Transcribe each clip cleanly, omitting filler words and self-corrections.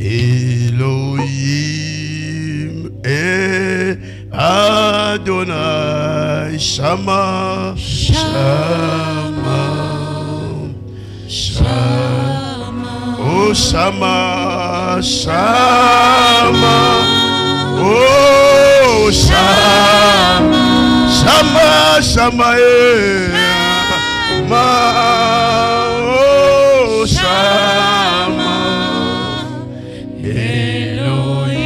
Elohim et Adonai Shama Shama Shama Oh Shama Shama Oh Shama Shama Shama Ma Oh Shama Elohim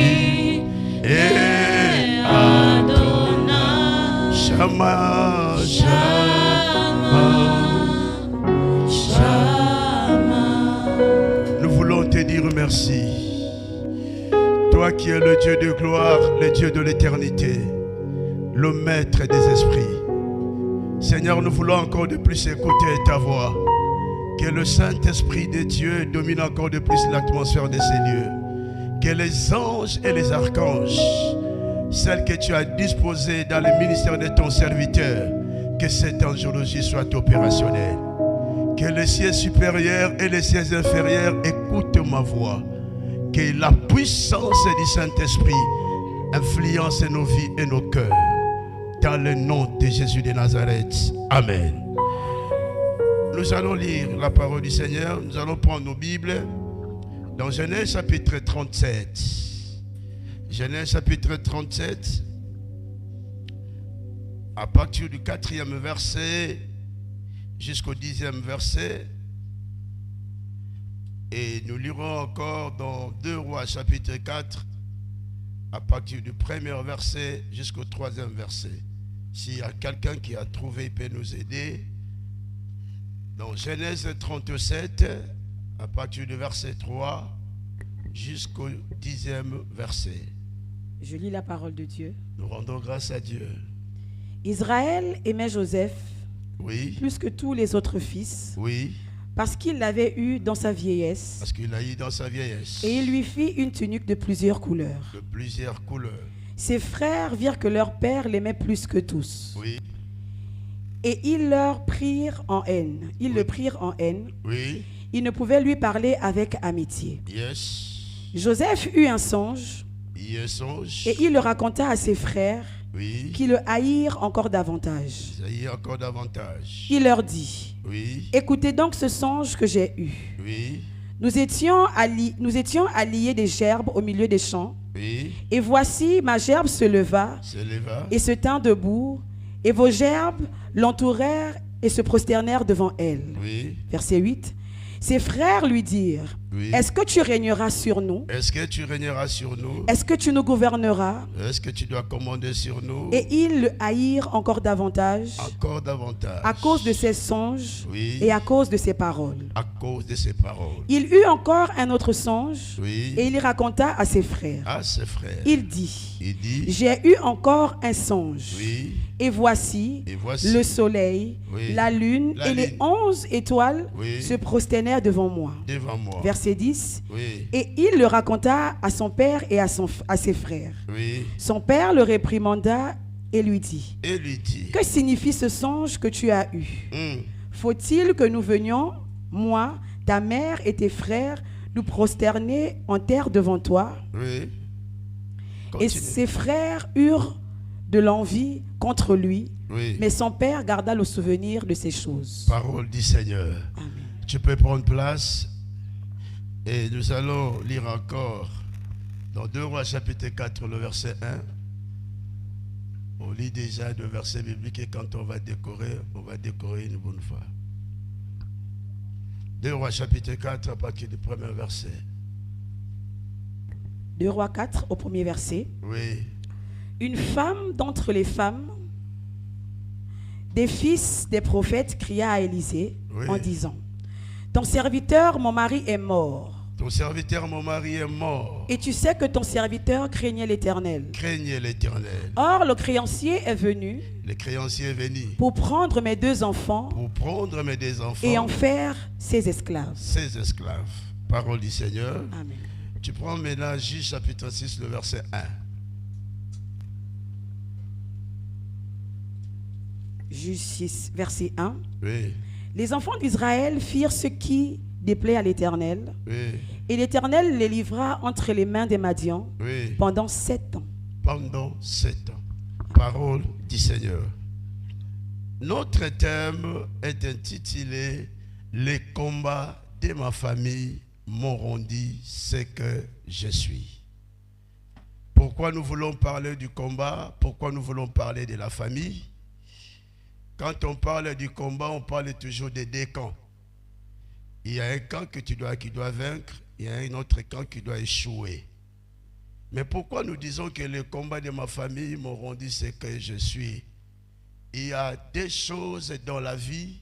et Adonai Shama Shama Shama. Nous voulons te dire merci. Toi qui es le Dieu de gloire, le Dieu de l'éternité, le maître des esprits. Seigneur, nous voulons encore de plus écouter ta voix. Que le Saint-Esprit de Dieu domine encore de plus l'atmosphère de ces lieux. Que les anges et les archanges, celles que tu as disposées dans le ministère de ton serviteur, que cette angiologie soit opérationnelle. Que les cieux supérieurs et les cieux inférieurs écoutent ma voix. Que la puissance du Saint-Esprit influence nos vies et nos cœurs. Dans le nom de Jésus de Nazareth. Amen. Nous allons lire la parole du Seigneur. Nous allons prendre nos Bibles dans Genèse chapitre 37. Genèse chapitre 37. À partir du 4e verset jusqu'au 10e verset. Et nous lirons encore dans 2 Rois chapitre 4 à partir du 1er verset jusqu'au 3e verset. S'il y a quelqu'un qui a trouvé, il peut nous aider. Dans Genèse 37, à partir du verset 3 jusqu'au 10e verset. Je lis la parole de Dieu. Nous rendons grâce à Dieu. Israël aimait Joseph plus que tous les autres fils, parce qu'il l'avait eu dans sa vieillesse. Parce qu'il l'a eu dans sa vieillesse. Et il lui fit une tunique de plusieurs couleurs. De plusieurs couleurs. Ses frères virent que leur père l'aimait plus que tous. Et ils leur prirent en haine. Ils le prirent en haine. Ils ne pouvaient lui parler avec amitié. Joseph eut un songe. Et il le raconta à ses frères, qui le haïrent encore davantage. Il leur dit, écoutez donc ce songe que j'ai eu. Nous étions alliés des gerbes au milieu des champs. Et voici, ma gerbe se leva et se tint debout, et vos gerbes l'entourèrent et se prosternèrent devant elle. Verset 8. Ses frères lui dirent, est-ce que tu régneras sur nous? Est-ce que tu régneras sur nous? Est-ce que tu nous gouverneras? Est-ce que tu dois commander sur nous? Et ils le haïrent encore davantage. Encore davantage. À cause de ses songes et à cause de ses paroles. À cause de ses paroles. Il eut encore un autre songe et il raconta à ses frères. À ses frères. Il dit, j'ai eu encore un songe. Et voici, le soleil, la lune et les 11 étoiles se prosternèrent devant moi. Verset 10. Et il le raconta à son père et à ses frères. Son père le réprimanda et lui dit, que signifie ce songe que tu as eu? Faut-il que nous venions, moi, ta mère et tes frères, nous prosterner en terre devant toi? Et ses frères eurent de l'envie contre lui, mais son père garda le souvenir de ces choses. Parole du Seigneur. Amen. Tu peux prendre place et nous allons lire encore dans 2 Rois chapitre 4 le verset 1. On lit déjà le verset biblique et quand on va décorer une bonne fois. 2 Rois chapitre 4 à partir du premier verset. 2 Rois 4 au premier verset. Une femme d'entre les femmes des fils des prophètes cria à Élisée en disant, ton serviteur, mon mari, est mort. Ton serviteur, mon mari, est mort. Et tu sais que ton serviteur craignait l'Éternel. Craignait l'Éternel. Or, le créancier est venu. Le créancier est venu. Pour prendre mes 2 enfants. Pour prendre mes 2 enfants. Et en faire ses esclaves. Ses esclaves. Parole du Seigneur. Amen. Tu prends maintenant Juge chapitre 6, le verset 1. Juge 6, verset 1. Les enfants d'Israël firent ce qui déplaît à l'Éternel. Oui. Et l'Éternel les livra entre les mains des Madians, oui, pendant 7 ans. Pendant 7 ans. Parole du Seigneur. Notre thème est intitulé « Les combats de ma famille m'ont rendu ce que je suis ». Pourquoi nous voulons parler du combat? Pourquoi nous voulons parler de la famille? Quand on parle du combat, on parle toujours des deux camps. Il y a un camp qui doit vaincre, il y a un autre camp qui doit échouer. Mais pourquoi nous disons que les combats de ma famille m'ont rendu ce que je suis? Il y a des choses dans la vie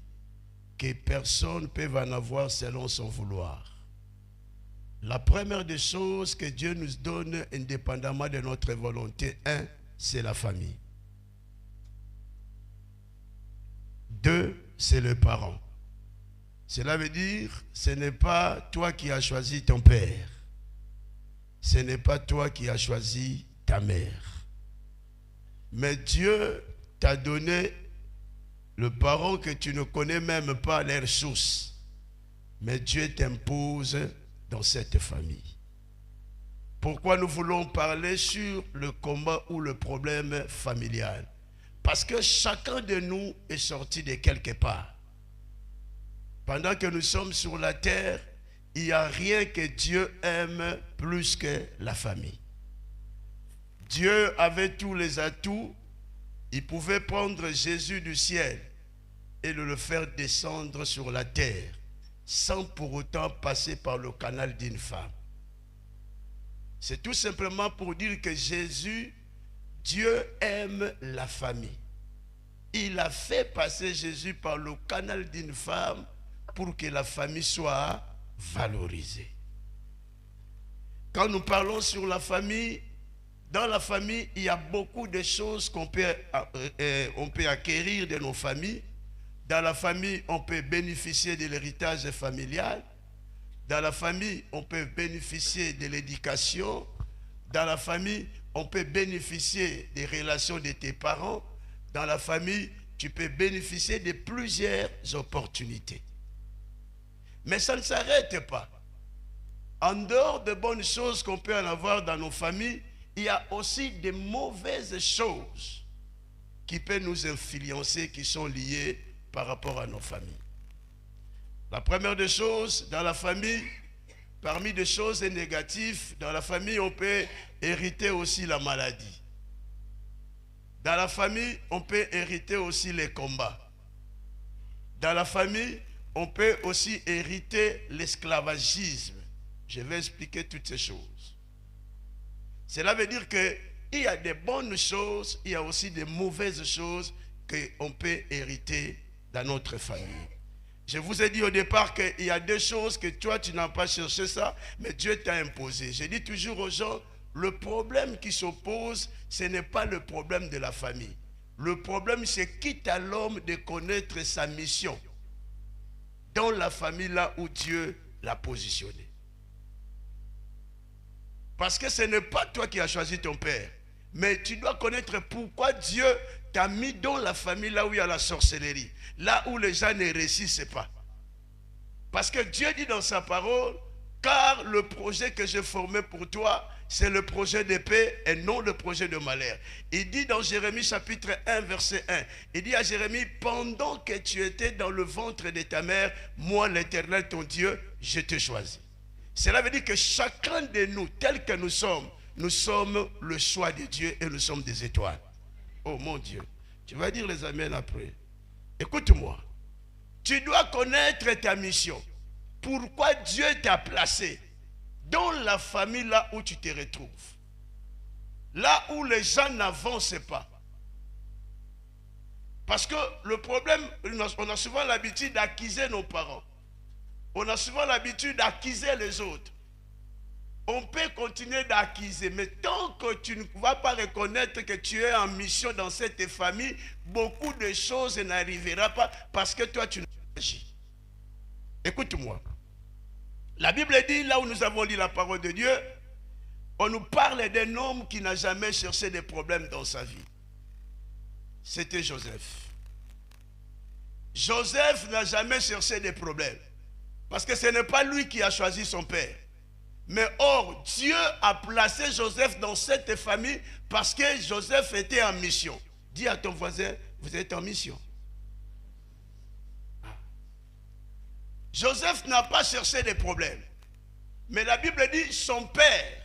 que personne ne peut en avoir selon son vouloir. La première des choses que Dieu nous donne, indépendamment de notre volonté, c'est la famille. 2, c'est le parent. Cela veut dire, ce n'est pas toi qui as choisi ton père. Ce n'est pas toi qui as choisi ta mère. Mais Dieu t'a donné le parent que tu ne connais même pas leur source. Mais Dieu t'impose dans cette famille. Pourquoi nous voulons parler sur le combat ou le problème familial? Parce que chacun de nous est sorti de quelque part. Pendant que nous sommes sur la terre, il n'y a rien que Dieu aime plus que la famille. Dieu avait tous les atouts. Il pouvait prendre Jésus du ciel et le faire descendre sur la terre sans pour autant passer par le canal d'une femme. C'est tout simplement pour dire que Jésus, Dieu aime la famille. Il a fait passer Jésus par le canal d'une femme pour que la famille soit valorisée. Quand nous parlons sur la famille, dans la famille, il y a beaucoup de choses qu'on peut acquérir de nos familles. Dans la famille, on peut bénéficier de l'héritage familial. Dans la famille, on peut bénéficier de l'éducation. Dans la famille, on peut bénéficier des relations de tes parents. Dans la famille, tu peux bénéficier de plusieurs opportunités. Mais ça ne s'arrête pas. En dehors de bonnes choses qu'on peut en avoir dans nos familles, il y a aussi des mauvaises choses qui peuvent nous influencer, qui sont liées par rapport à nos familles. La première des choses, dans la famille, parmi des choses négatives, dans la famille, on peut hériter aussi la maladie. Dans la famille, on peut hériter aussi les combats. Dans la famille, on peut aussi hériter l'esclavagisme. Je vais expliquer toutes ces choses. Cela veut dire qu'il y a des bonnes choses, il y a aussi des mauvaises choses qu'on peut hériter dans notre famille. Je vous ai dit au départ qu'il y a deux choses que toi, tu n'as pas cherché ça, mais Dieu t'a imposé. Je dis toujours aux gens, le problème qui s'oppose, ce n'est pas le problème de la famille. Le problème, c'est quitte à l'homme de connaître sa mission dans la famille là où Dieu l'a positionné. Parce que ce n'est pas toi qui as choisi ton père, mais tu dois connaître pourquoi Dieu t'a mis dans la famille là où il y a la sorcellerie, là où les gens ne réussissent pas. Parce que Dieu dit dans sa parole, car le projet que j'ai formé pour toi, c'est le projet de paix et non le projet de malheur. Il dit dans Jérémie chapitre 1 verset 1, il dit à Jérémie, pendant que tu étais dans le ventre de ta mère, moi l'Éternel ton Dieu, je t'ai choisi. Cela veut dire que chacun de nous, tel que nous sommes le choix de Dieu et nous sommes des étoiles. Oh mon Dieu, tu vas dire les amens après. Écoute-moi, tu dois connaître ta mission. Pourquoi Dieu t'a placé dans la famille là où tu te retrouves. Là où les gens n'avancent pas. Parce que le problème, on a souvent l'habitude d'accuser nos parents. On a souvent l'habitude d'accuser les autres. On peut continuer d'accuser, mais tant que tu ne vas pas reconnaître que tu es en mission dans cette famille, beaucoup de choses n'arriveront pas parce que toi tu n'as pas agi. Écoute-moi. La Bible dit, là où nous avons lu la parole de Dieu, on nous parle d'un homme qui n'a jamais cherché des problèmes dans sa vie. C'était Joseph. Joseph n'a jamais cherché des problèmes. Parce que ce n'est pas lui qui a choisi son père. Mais or, Dieu a placé Joseph dans cette famille parce que Joseph était en mission. Dis à ton voisin, vous êtes en mission. Joseph n'a pas cherché des problèmes. Mais la Bible dit, son père,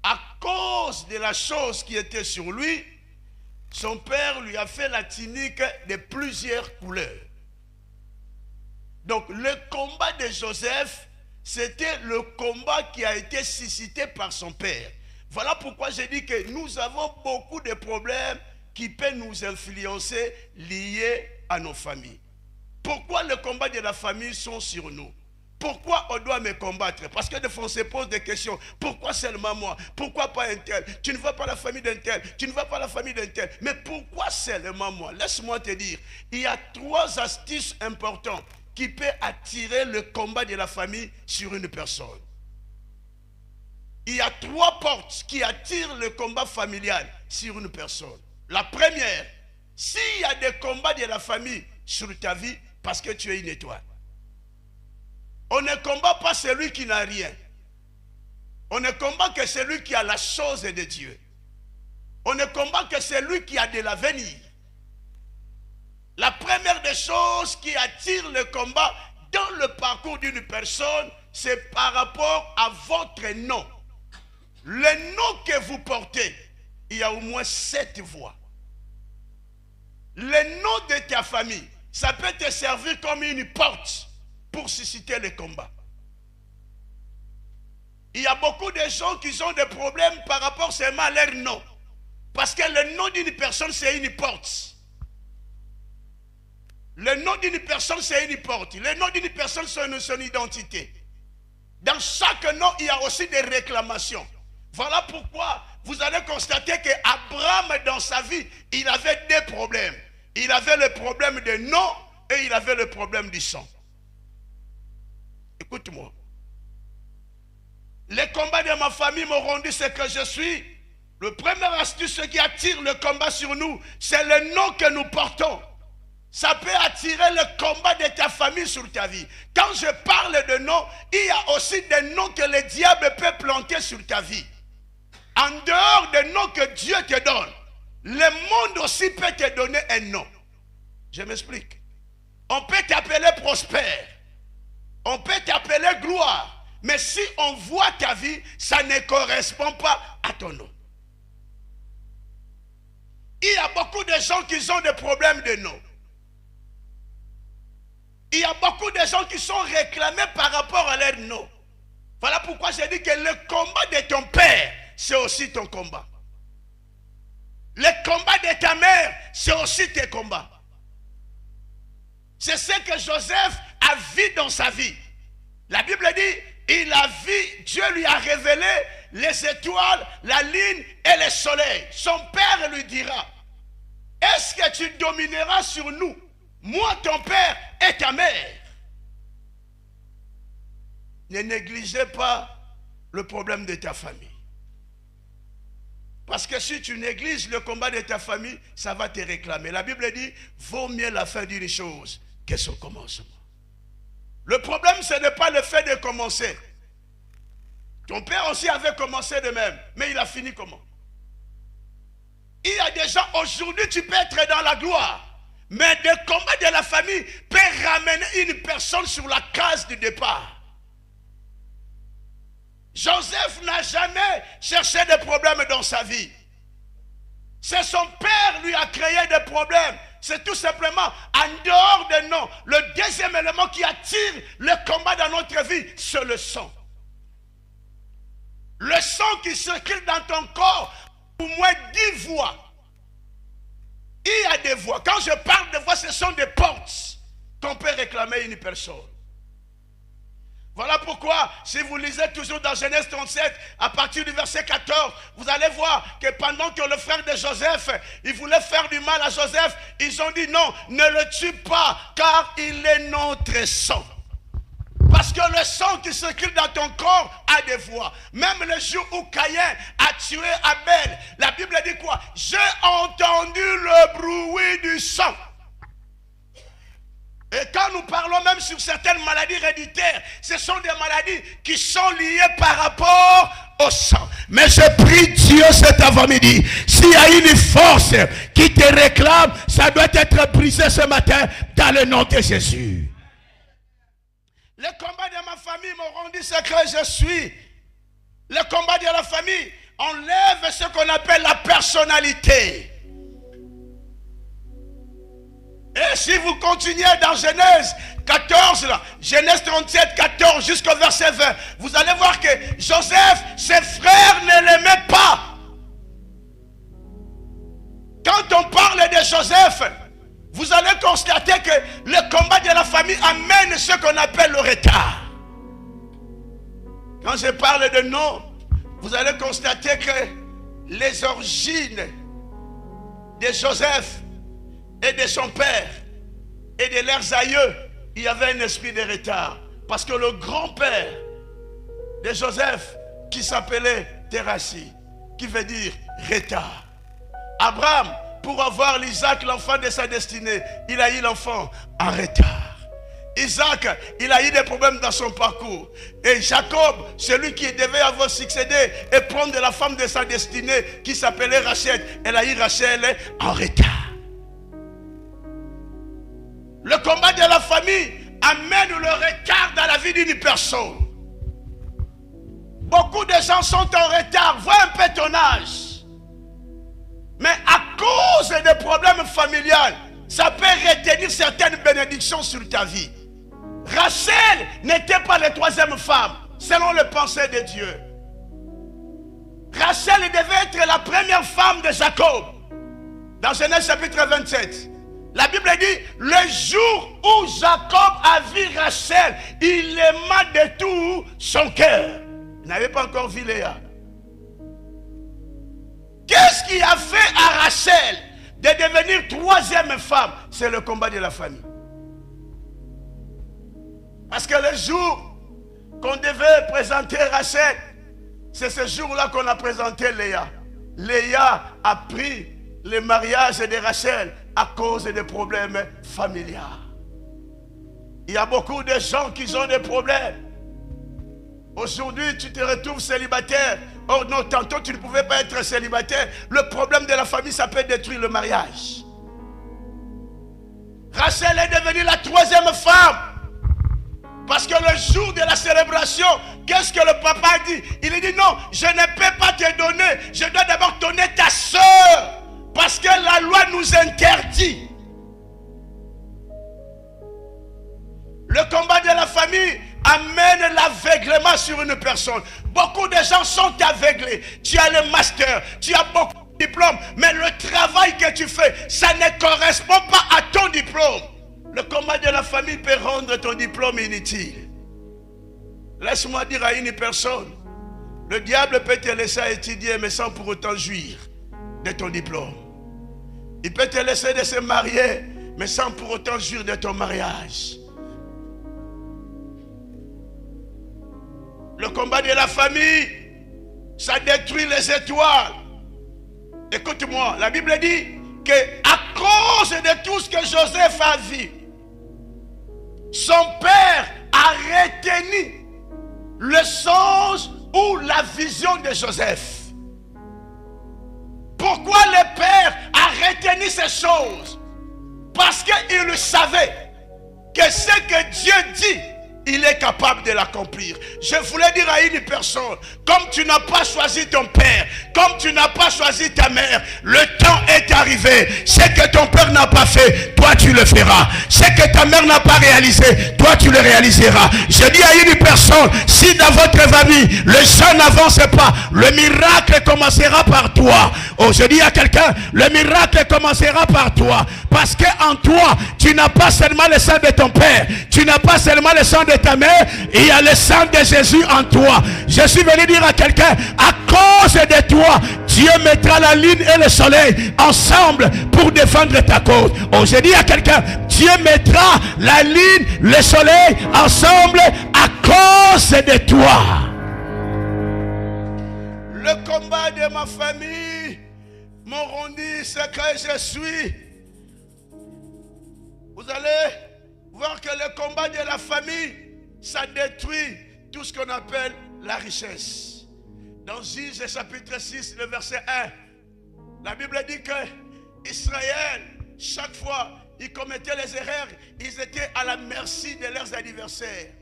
à cause de la chose qui était sur lui, son père lui a fait la tunique de plusieurs couleurs. Donc le combat de Joseph, c'était le combat qui a été suscité par son père. Voilà pourquoi j'ai dit que nous avons beaucoup de problèmes qui peuvent nous influencer liés à nos familles. Pourquoi les combats de la famille sont sur nous? Pourquoi on doit me combattre? Parce que des fois on se pose des questions. Pourquoi seulement moi? Pourquoi pas un tel? Tu ne veux pas la famille d'un tel. Tu ne veux pas la famille d'un tel. Mais pourquoi seulement moi? Laisse-moi te dire, il y a 3 astuces importantes qui peuvent attirer le combat de la famille sur une personne. Il y a 3 portes qui attirent le combat familial sur une personne. La première, s'il y a des combats de la famille sur ta vie, parce que tu es une étoile. On ne combat pas celui qui n'a rien. On ne combat que celui qui a la chose de Dieu. On ne combat que celui qui a de l'avenir. La première des choses qui attire le combat dans le parcours d'une personne, c'est par rapport à votre nom. Le nom que vous portez, il y a au moins 7 voix. Le nom de ta famille, ça peut te servir comme une porte pour susciter le combat. Il y a beaucoup de gens qui ont des problèmes par rapport seulement à leur nom. Parce que le nom d'une personne, c'est une porte. Le nom d'une personne, c'est une porte. Le nom d'une personne, c'est son identité. Dans chaque nom, il y a aussi des réclamations. Voilà pourquoi vous allez constater qu'Abraham, dans sa vie, il avait 2 problèmes. Il avait le problème de nom et il avait le problème du sang. Écoute-moi. Les combats de ma famille m'ont rendu ce que je suis. Le premier astuce qui attire le combat sur nous, c'est le nom que nous portons. Ça peut attirer le combat de ta famille sur ta vie. Quand je parle de nom, il y a aussi des noms que le diable peut planter sur ta vie. En dehors des noms que Dieu te donne, le monde aussi peut te donner un nom. Je m'explique. On peut t'appeler prospère. On peut t'appeler gloire. Mais si on voit ta vie, ça ne correspond pas à ton nom. Il y a beaucoup de gens qui ont des problèmes de nom. Il y a beaucoup de gens qui sont réclamés par rapport à leur nom. Voilà pourquoi j'ai dit que le combat de ton père, c'est aussi ton combat. Le combat de ta mère, c'est aussi tes combats. C'est ce que Joseph a vu dans sa vie. La Bible dit, il a vu, Dieu lui a révélé les étoiles, la lune et le soleil. Son père lui dira, est-ce que tu domineras sur nous, moi ton père et ta mère? Ne négligez pas le problème de ta famille. Parce que si tu négliges le combat de ta famille, ça va te réclamer. La Bible dit, vaut mieux la fin d'une chose que son commencement. Le problème, ce n'est pas le fait de commencer. Ton père aussi avait commencé de même, mais il a fini comment? Il y a des gens, aujourd'hui, tu peux être dans la gloire, mais le combat de la famille peut ramener une personne sur la case du départ. Joseph n'a jamais cherché de problèmes dans sa vie. C'est son père lui a créé des problèmes. C'est tout simplement en dehors des noms. Le deuxième élément qui attire le combat dans notre vie, c'est le sang. Le sang qui circule dans ton corps, au moins 10 voix. Il y a des voix. Quand je parle de voix, ce sont des portes qu'on peut réclamer une personne. Voilà pourquoi, si vous lisez toujours dans Genèse 37, à partir du verset 14, vous allez voir que pendant que le frère de Joseph, il voulait faire du mal à Joseph, ils ont dit non, ne le tue pas, car il est notre sang. Parce que le sang qui circule dans ton corps a des voix. Même le jour où Caïn a tué Abel, la Bible dit quoi? J'ai entendu le bruit du sang. Et quand nous parlons même sur certaines maladies héréditaires, ce sont des maladies qui sont liées par rapport au sang. Mais je prie Dieu cet avant-midi, s'il y a une force qui te réclame, ça doit être brisé ce matin dans le nom de Jésus. Le combat de ma famille m'auront dit ce que je suis. Le combat de la famille enlève ce qu'on appelle la personnalité. Et si vous continuez dans Genèse 14, là, Genèse 37, 14 jusqu'au verset 20, vous allez voir que Joseph, ses frères ne l'aimaient pas. Quand on parle de Joseph, vous allez constater que le combat de la famille amène ce qu'on appelle le retard. Quand je parle de nom, vous allez constater que les origines de Joseph et de son père et de leurs aïeux, il y avait un esprit de retard. Parce que le grand-père de Joseph, qui s'appelait Terassi, qui veut dire retard. Abraham, pour avoir l'Isaac, l'enfant de sa destinée, il a eu l'enfant en retard. Isaac, il a eu des problèmes dans son parcours. Et Jacob, celui qui devait avoir succédé et prendre la femme de sa destinée, qui s'appelait Rachel, elle a eu Rachel en retard. Le combat de la famille amène le retard dans la vie d'une personne. Beaucoup de gens sont en retard. Vois un peu ton âge. Mais à cause des problèmes familiaux, ça peut retenir certaines bénédictions sur ta vie. Rachel n'était pas la troisième femme, selon le pensée de Dieu. Rachel devait être la première femme de Jacob. Dans Genèse chapitre 27. La Bible dit, le jour où Jacob a vu Rachel, il l'aima de tout son cœur. Il n'avait pas encore vu Léa. Qu'est-ce qui a fait à Rachel de devenir troisième femme? C'est le combat de la famille. Parce que le jour qu'on devait présenter Rachel, c'est ce jour-là qu'on a présenté Léa. Léa a pris le mariage de Rachel à cause des problèmes familiaux. Il y a beaucoup de gens qui ont des problèmes. Aujourd'hui, tu te retrouves célibataire. Oh non, tantôt tu ne pouvais pas être célibataire. Le problème de la famille, ça peut détruire le mariage. Rachel est devenue la troisième femme. Parce que le jour de la célébration, qu'est-ce que le papa a dit? Il a dit non, je ne peux pas te donner. Je dois d'abord donner ta soeur. Parce que la loi nous interdit. Le combat de la famille amène l'aveuglement sur une personne. Beaucoup de gens sont aveuglés. Tu as le master, tu as beaucoup de diplômes, mais le travail que tu fais, ça ne correspond pas à ton diplôme. Le combat de la famille peut rendre ton diplôme inutile. Laisse-moi dire à une personne, le diable peut te laisser étudier, mais sans pour autant jouir de ton diplôme. Il peut te laisser de se marier, mais sans pour autant jouir de ton mariage. Le combat de la famille, ça détruit les étoiles. Écoute-moi, la Bible dit qu'à cause de tout ce que Joseph a vu, son père a retenu le songe ou la vision de Joseph. Pourquoi le père a retenu ces choses? Parce qu'il savait que ce que Dieu dit, il est capable de l'accomplir. Je voulais dire à une personne, comme tu n'as pas choisi ton père, comme tu n'as pas choisi ta mère, le temps est arrivé. Ce que ton père n'a pas fait, toi tu le feras. Ce que ta mère n'a pas réalisé, toi tu le réaliseras. Je dis à une personne, si dans votre famille, le sang n'avance pas, le miracle commencera par toi. Oh, je dis à quelqu'un, le miracle commencera par toi. Parce qu'en toi, tu n'as pas seulement le sang de ton père, tu n'as pas seulement le sang de ta mère, il y a le sang de Jésus en toi. Je suis venu dire à quelqu'un, à cause de toi, Dieu mettra la lune et le soleil ensemble pour défendre ta cause. Oh, je dis à quelqu'un, Dieu mettra la lune, le soleil ensemble à cause de toi. Le combat de ma famille m'auront dit ce que je suis. Vous allez voir que le combat de la famille, ça détruit tout ce qu'on appelle la richesse. Dans Juge chapitre 6, le verset 1, la Bible dit que Israël, chaque fois, ils commettaient les erreurs, ils étaient à la merci de leurs adversaires.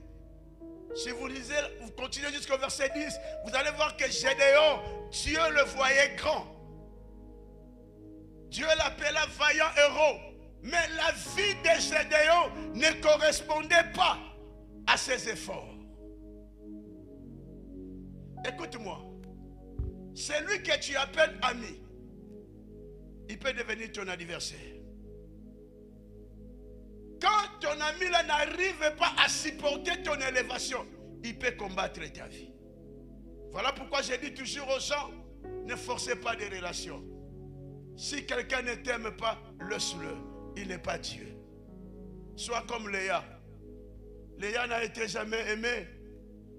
Si vous lisez, vous continuez jusqu'au verset 10, vous allez voir que Gédéon, Dieu le voyait grand. Dieu l'appela vaillant héros. Mais la vie de Gédéon ne correspondait pas à ses efforts. Écoute-moi. Celui que tu appelles ami, il peut devenir ton adversaire. Quand ton ami là n'arrive pas à supporter ton élévation, il peut combattre ta vie. Voilà pourquoi je dis toujours aux gens, ne forcez pas des relations. Si quelqu'un ne t'aime pas, laisse-le. Il n'est pas Dieu. Sois comme Léa. Léa n'a été jamais aimée,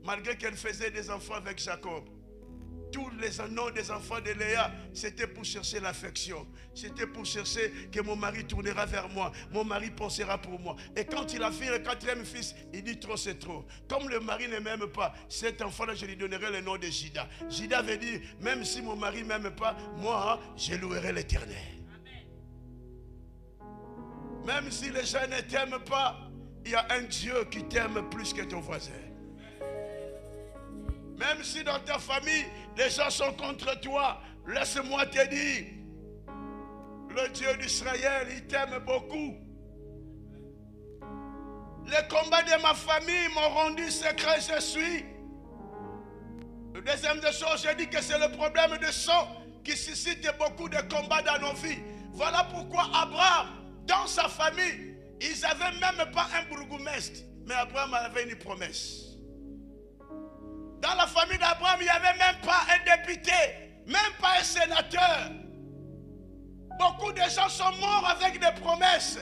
malgré qu'elle faisait des enfants avec Jacob. Tous les noms des enfants de Léa, c'était pour chercher l'affection. C'était pour chercher que mon mari tournera vers moi. Mon mari pensera pour moi. Et quand il a fait le 4e fils, il dit trop c'est trop. Comme le mari ne m'aime pas, cet enfant-là, je lui donnerai le nom de Juda. Juda veut dire, même si mon mari ne m'aime pas, moi, je louerai l'Éternel. Même si les gens ne t'aiment pas, il y a un Dieu qui t'aime plus que ton voisin. Même si dans ta famille, les gens sont contre toi, laisse-moi te dire, le Dieu d'Israël, il t'aime beaucoup. Les combats de ma famille m'ont rendu secret, je suis. Le deuxième des choses, je dis que c'est le problème de sang qui suscite beaucoup de combats dans nos vies. Voilà pourquoi Abraham, dans sa famille, ils n'avaient même pas un bourgmestre, mais Abraham avait une promesse. Dans la famille d'Abraham, il n'y avait même pas un député, même pas un sénateur. Beaucoup de gens sont morts avec des promesses.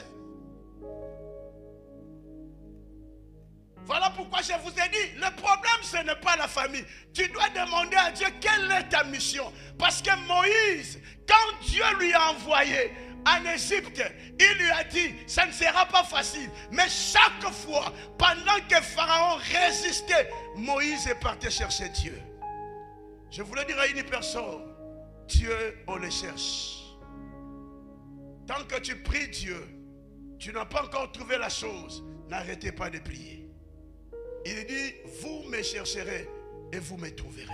Voilà pourquoi je vous ai dit, le problème ce n'est pas la famille. Tu dois demander à Dieu quelle est ta mission. Parce que Moïse, quand Dieu lui a envoyé en Égypte, il lui a dit, ça ne sera pas facile. Mais chaque fois, pendant que Pharaon résistait, Moïse est parti chercher Dieu. Je voulais dire à une personne, Dieu, on le cherche. Tant que tu pries Dieu, tu n'as pas encore trouvé la chose, n'arrêtez pas de prier. Il dit, vous me chercherez et vous me trouverez.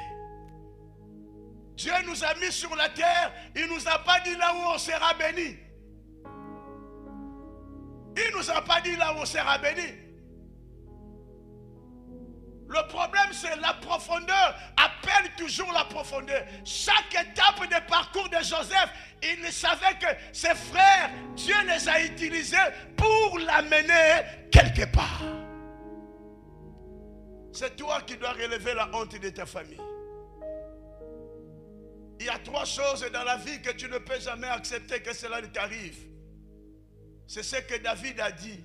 Dieu nous a mis sur la terre, il ne nous a pas dit là où on sera béni. Il ne nous a pas dit là où on sera béni. Le problème c'est la profondeur, appelle toujours la profondeur. Chaque étape du parcours de Joseph, il savait que ses frères, Dieu les a utilisés pour l'amener quelque part. C'est toi qui dois relever la honte de ta famille. Il y a 3 choses dans la vie que tu ne peux jamais accepter que cela t'arrive. C'est ce que David a dit.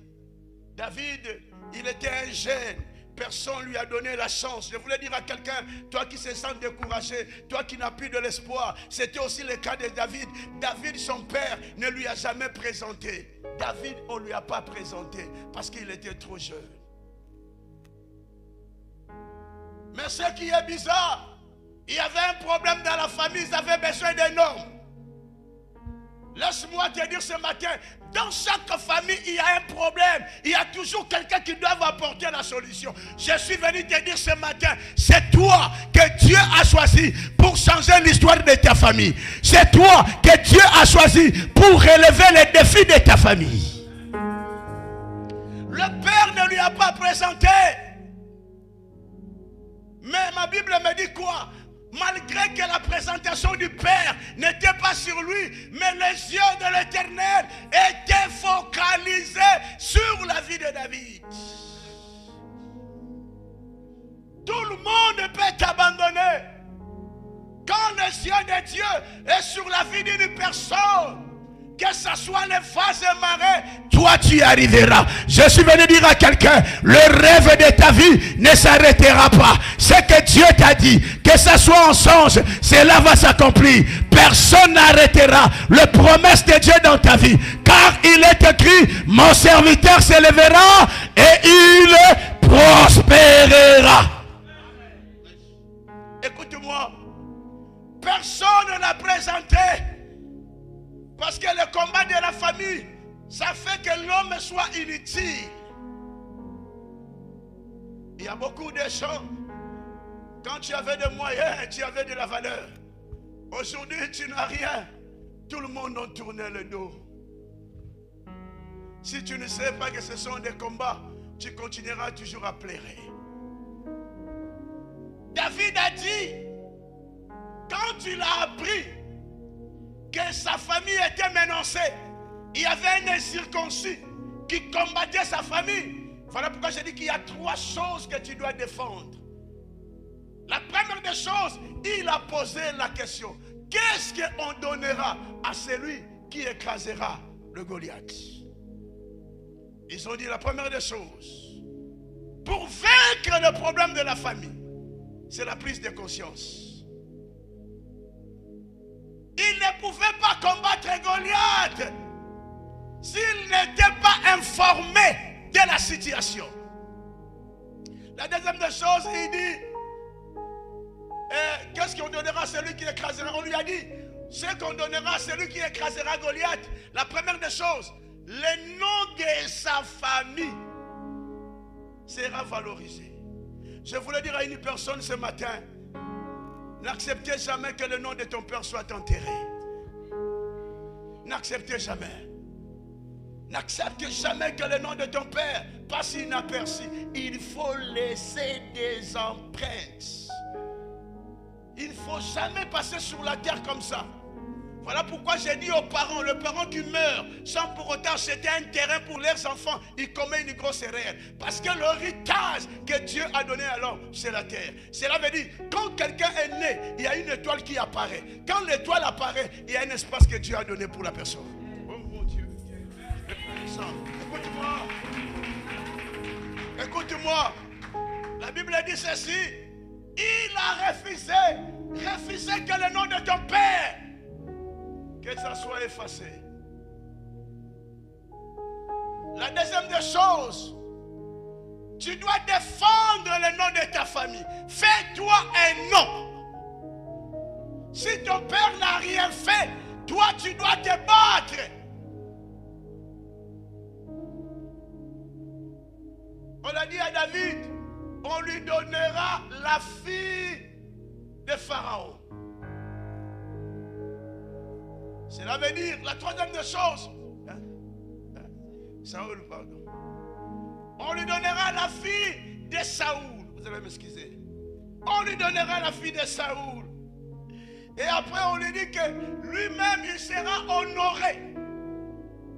David, il était un jeune. Personne ne lui a donné la chance. Je voulais dire à quelqu'un, toi qui se sens découragé, toi qui n'as plus de l'espoir. C'était aussi le cas de David. David, son père, ne lui a jamais présenté. David, on ne lui a pas présenté parce qu'il était trop jeune. Mais ce qui est bizarre, il y avait un problème dans la famille, ils avaient besoin d'un homme. Laisse-moi te dire ce matin, dans chaque famille, il y a un problème. Il y a toujours quelqu'un qui doit apporter la solution. Je suis venu te dire ce matin, c'est toi que Dieu a choisi pour changer l'histoire de ta famille. C'est toi que Dieu a choisi pour relever les défis de ta famille. Le Père ne lui a pas présenté. Mais ma Bible me dit quoi? Malgré que la présentation du Père n'était pas sur lui, mais les yeux de l'Éternel étaient focalisés sur la vie de David. Tout le monde peut t'abandonner. Quand les yeux de Dieu est sur la vie d'une personne, que ce soit les vases et marées, toi tu y arriveras. Je suis venu dire à quelqu'un, le rêve de ta vie ne s'arrêtera pas. Ce que Dieu t'a dit, que ce soit en songe, cela va s'accomplir. Personne n'arrêtera les promesses de Dieu dans ta vie. Car il est écrit, mon serviteur s'élèvera et il prospérera. Écoute-moi, personne ne l'a présenté. Parce que le combat de la famille, ça fait que l'homme soit inutile. Il y a beaucoup de gens, quand tu avais des moyens, tu avais de la valeur. Aujourd'hui, tu n'as rien. Tout le monde en tournait le dos. Si tu ne sais pas que ce sont des combats, tu continueras toujours à pleurer. David a dit, quand il a appris que sa famille était menacée, il y avait un incirconcis qui combattait sa famille. Voilà pourquoi je dis qu'il y a 3 choses que tu dois défendre. La première des choses, il a posé la question, qu'est-ce qu'on donnera à celui qui écrasera le Goliath? Ils ont dit la première des choses, pour vaincre le problème de la famille, c'est la prise de conscience. Il ne pouvait pas combattre Goliath s'il n'était pas informé de la situation. La deuxième des choses, il dit, qu'est-ce qu'on donnera à celui qui écrasera? On lui a dit, ce qu'on donnera à celui qui écrasera Goliath. La première des choses, le nom de sa famille sera valorisé. Je voulais dire à une personne ce matin, n'acceptez jamais que le nom de ton père soit enterré. N'acceptez jamais. N'acceptez jamais que le nom de ton père passe inaperçu. Il faut laisser des empreintes. Il ne faut jamais passer sur la terre comme ça. Voilà pourquoi j'ai dit aux parents, le parent qui meurt sans pour autant acheter un terrain pour leurs enfants, il commet une grosse erreur. Parce que l'héritage que Dieu a donné à l'homme, c'est la terre. Cela veut dire, quand quelqu'un est né, il y a une étoile qui apparaît. Quand l'étoile apparaît, il y a un espace que Dieu a donné pour la personne. Oh mon Dieu. Écoute-moi. Écoute-moi. La Bible dit ceci. Il a refusé que le nom de ton père, que ça soit effacé. La deuxième des choses, tu dois défendre le nom de ta famille. Fais-toi un nom. Si ton père n'a rien fait, toi tu dois te battre. On a dit à David, on lui donnera la fille de Pharaon. Cela veut dire, la troisième des choses, Saoul, pardon. On lui donnera la fille de Saoul. Vous allez m'excuser. On lui donnera la fille de Saoul. Et après, on lui dit que lui-même, il sera honoré.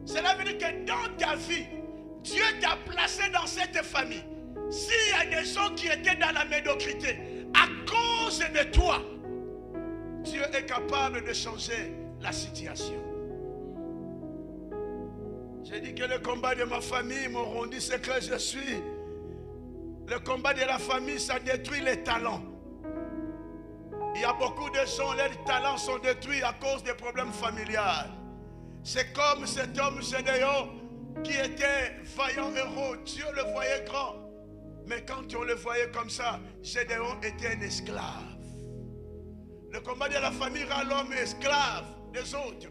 Cela veut dire que dans ta vie, Dieu t'a placé dans cette famille. S'il y a des gens qui étaient dans la médiocrité, à cause de toi, Dieu est capable de changer la situation. J'ai dit que le combat de ma famille m'auront dit ce que je suis. Le combat de la famille, ça détruit les talents. Il y a beaucoup de gens, leurs talents sont détruits à cause des problèmes familiaux. C'est comme cet homme Gédéon qui était vaillant héros. Dieu le voyait grand. Mais quand on le voyait comme ça, Gédéon était un esclave. Le combat de la famille rend l'homme esclave des autres.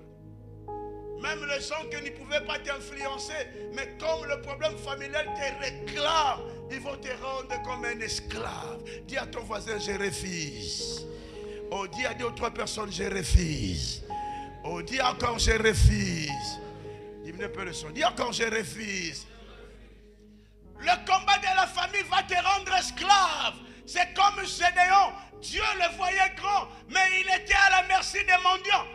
Même les gens qui ne pouvaient pas t'influencer, mais comme le problème familial te réclame, ils vont te rendre comme un esclave. Dis à ton voisin, je refuse. Oh, dis à 2 ou 3 personnes, je refuse. Oh, dis encore, je refuse. Diminue un peu le son. Dis encore, je refuse. Le combat de la famille va te rendre esclave. C'est comme Gédéon. Dieu le voyait grand, mais il était à la merci des mendiants.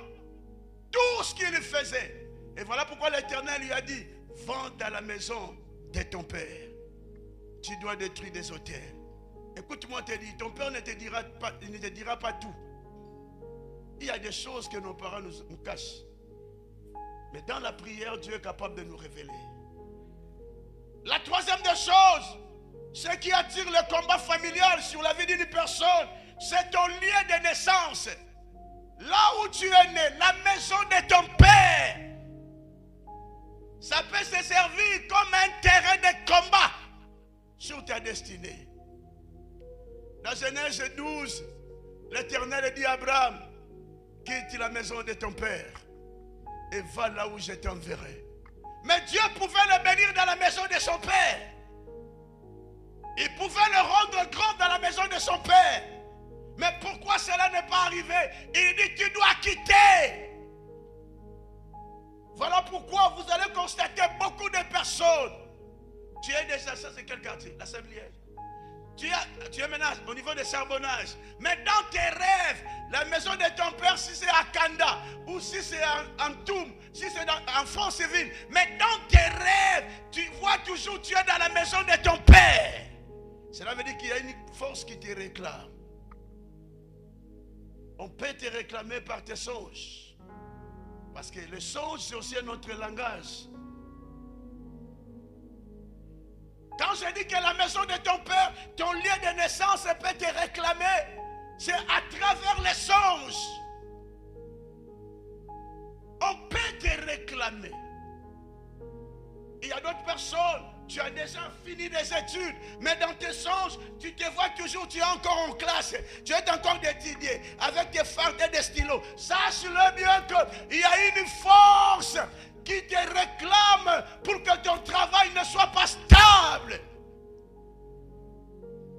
Tout ce qu'il faisait. Et voilà pourquoi l'Éternel lui a dit, vends à la maison de ton père. Tu dois détruire des autels. Écoute-moi, te dis, ton père ne te dira pas tout. Il y a des choses que nos parents nous cachent. Mais dans la prière, Dieu est capable de nous révéler. La troisième des choses, ce qui attire le combat familial sur la vie d'une personne, c'est ton lieu de naissance. Là où tu es né, la maison de ton père. Ça peut se servir comme un terrain de combat sur ta destinée. Dans Genèse 12, l'Éternel dit à Abraham, quitte la maison de ton père et va là où je t'enverrai. Mais Dieu pouvait le bénir dans la maison de son père. Il pouvait le rendre grand dans la maison de son père. Mais pourquoi cela n'est pas arrivé? Il dit, tu dois quitter. Voilà pourquoi vous allez constater beaucoup de personnes. Tu es déjà, ça c'est quel quartier? La Sablière. Tu es maintenant au niveau des charbonnages. Mais dans tes rêves, la maison de ton père, si c'est à Kanda, ou si c'est en Toum, si c'est en Franceville, mais dans tes rêves, tu vois toujours, tu es dans la maison de ton père. Cela veut dire qu'il y a une force qui te réclame. On peut te réclamer par tes songes. Parce que le songe, c'est aussi notre langage. Quand je dis que la maison de ton père, ton lieu de naissance peut te réclamer, c'est à travers les songes. On peut te réclamer. Il y a d'autres personnes, tu as déjà fini des études, mais dans tes songes, tu te vois toujours, tu es encore en classe, tu es encore d'étudier avec tes fardes et des stylos. Sache-le bien qu'il y a une force qui te réclame pour que ton travail ne soit pas stable.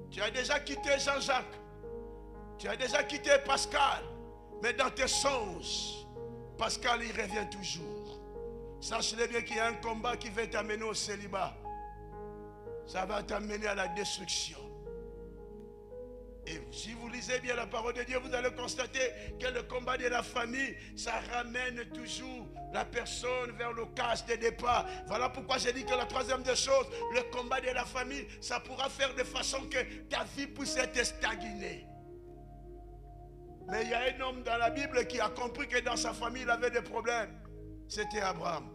Tu as déjà quitté Jean-Jacques, tu as déjà quitté Pascal, mais dans tes songes, Pascal il revient toujours. Sache-le bien qu'il y a un combat qui va t'amener au célibat. Ça va t'amener à la destruction. Et si vous lisez bien la parole de Dieu, vous allez constater que le combat de la famille, ça ramène toujours la personne vers le casse de départ. Voilà pourquoi j'ai dit que la troisième des choses, le combat de la famille, ça pourra faire de façon que ta vie puisse être stagnée. Mais il y a un homme dans la Bible qui a compris que dans sa famille, il avait des problèmes. C'était Abraham.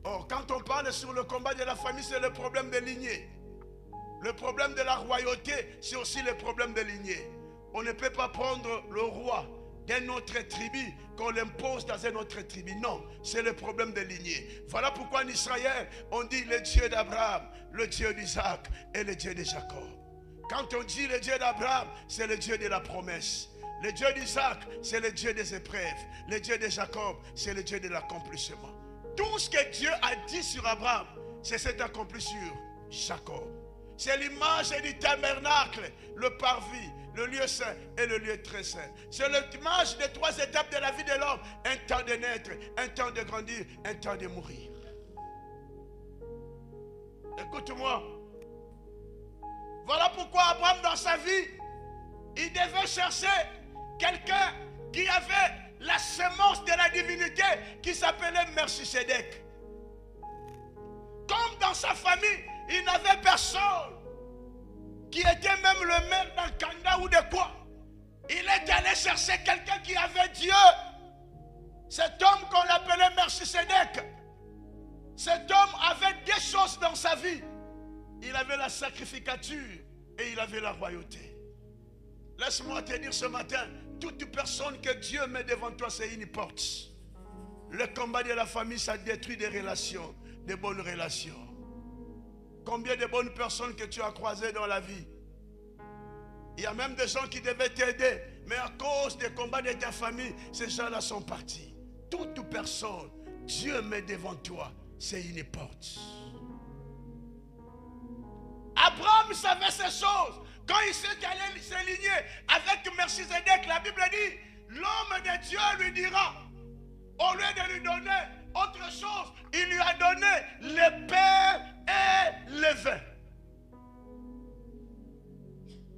Or, quand on parle sur le combat de la famille, c'est le problème de lignée. Le problème de la royauté, c'est aussi le problème de lignée. On ne peut pas prendre le roi d'une autre tribu qu'on l'impose dans une autre tribu. Non, c'est le problème de lignée. Voilà pourquoi en Israël, on dit le Dieu d'Abraham, le Dieu d'Isaac et le Dieu de Jacob. Quand on dit le Dieu d'Abraham, c'est le Dieu de la promesse. Le Dieu d'Isaac, c'est le Dieu des épreuves. Le Dieu de Jacob, c'est le Dieu de l'accomplissement. Tout ce que Dieu a dit sur Abraham, c'est cet accompli sur Jacob. C'est l'image du tabernacle, le parvis, le lieu saint et le lieu très saint. C'est l'image des trois étapes de la vie de l'homme. Un temps de naître, un temps de grandir, un temps de mourir. Écoute-moi. Voilà pourquoi Abraham dans sa vie, il devait chercher quelqu'un qui avait la semence de la divinité qui s'appelait Melchisédek. Comme dans sa famille, il n'avait personne qui était même le maire d'un Kanda ou de quoi. Il est allé chercher quelqu'un qui avait Dieu. Cet homme qu'on appelait Melchisédek. Cet homme avait des choses dans sa vie. Il avait la sacrificature et il avait la royauté. Laisse-moi te dire ce matin, toute personne que Dieu met devant toi, c'est une porte. Le combat de la famille, ça détruit des relations, des bonnes relations. Combien de bonnes personnes que tu as croisées dans la vie? Il y a même des gens qui devaient t'aider, mais à cause des combats de ta famille, ces gens-là sont partis. Toute personne, Dieu met devant toi, c'est une porte. Abraham savait ces choses. Quand il s'est allé s'aligner avec Melchisédek, la Bible dit, l'homme de Dieu lui dira, au lieu de lui donner autre chose, il lui a donné le pain et le vin.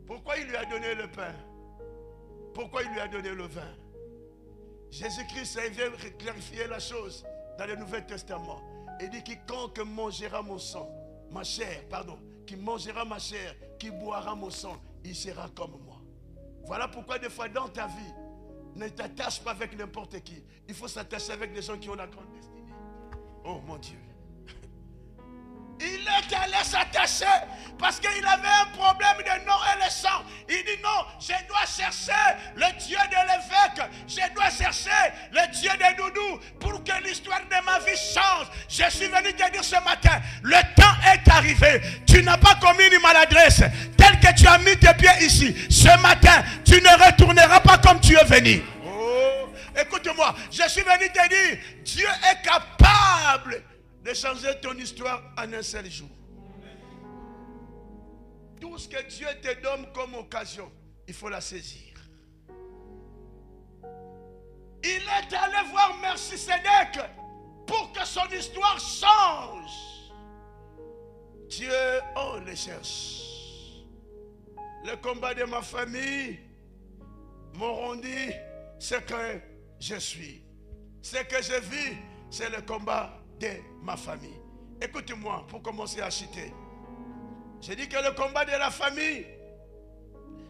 Pourquoi il lui a donné le pain? Pourquoi il lui a donné le vin? Jésus-Christ vient clarifier la chose dans le Nouveau Testament. Il dit, quiconque mangera mon sang, ma chair, pardon, qui mangera ma chair, qui boira mon sang, il sera comme moi. Voilà pourquoi des fois dans ta vie, Ne t'attache pas avec n'importe qui. Il faut s'attacher avec des gens qui ont la grande destinée. Oh mon Dieu. Il est allé s'attacher parce qu'il avait un problème de nom et le sang. Il dit non, je dois chercher le Dieu de l'évêque. Je dois chercher le Dieu de Doudou pour que l'histoire de ma vie change. Je suis venu te dire ce matin, le temps est arrivé. Tu n'as pas commis une maladresse. Tel que tu as mis tes pieds ici, ce matin, tu ne retourneras pas comme tu es venu. Oh, écoute-moi, je suis venu te dire, Dieu est capable de changer ton histoire en un seul jour. Tout ce que Dieu te donne comme occasion, il faut la saisir. Il est allé voir Melchisédek pour que son histoire change. Dieu, on le cherche. Le combat de ma famille m'ont dit ce que je suis. Ce que je vis, c'est le combat de ma famille. Écoute-moi pour commencer à citer. J'ai dit que le combat de la famille,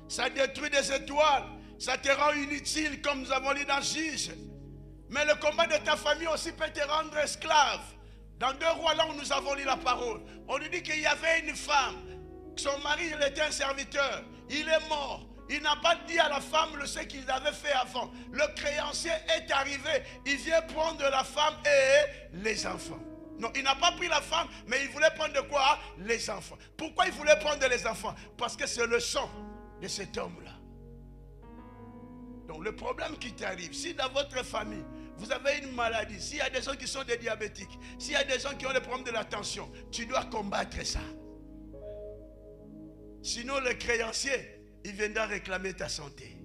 ça détruit des étoiles, ça te rend inutile comme nous avons lu dans Juge. Mais le combat de ta famille aussi peut te rendre esclave. Dans 2 Rois, là où nous avons lu la parole, on nous dit qu'il y avait une femme, son mari il était un serviteur, il est mort. Il n'a pas dit à la femme ce qu'il avait fait avant. Le créancier est arrivé. Il vient prendre la femme et les enfants. Non, il n'a pas pris la femme, mais il voulait prendre quoi? Les enfants. Pourquoi il voulait prendre les enfants? Parce que c'est le sang de cet homme-là. Donc le problème qui t'arrive, si dans votre famille, vous avez une maladie, s'il y a des gens qui sont des diabétiques, s'il y a des gens qui ont des problèmes de la tension, tu dois combattre ça. Sinon le créancier, il viendra réclamer ta santé.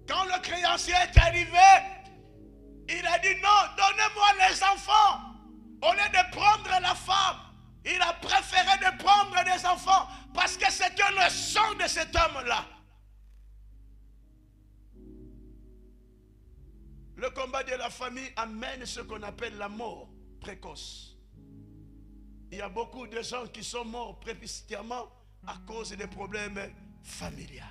Quand le créancier est arrivé, il a dit non, donnez-moi les enfants. Au lieu de prendre la femme, il a préféré de prendre des enfants parce que c'était le sang de cet homme-là. Le combat de la famille amène ce qu'on appelle la mort précoce. Il y a beaucoup de gens qui sont morts précipitamment à cause des problèmes familiaux.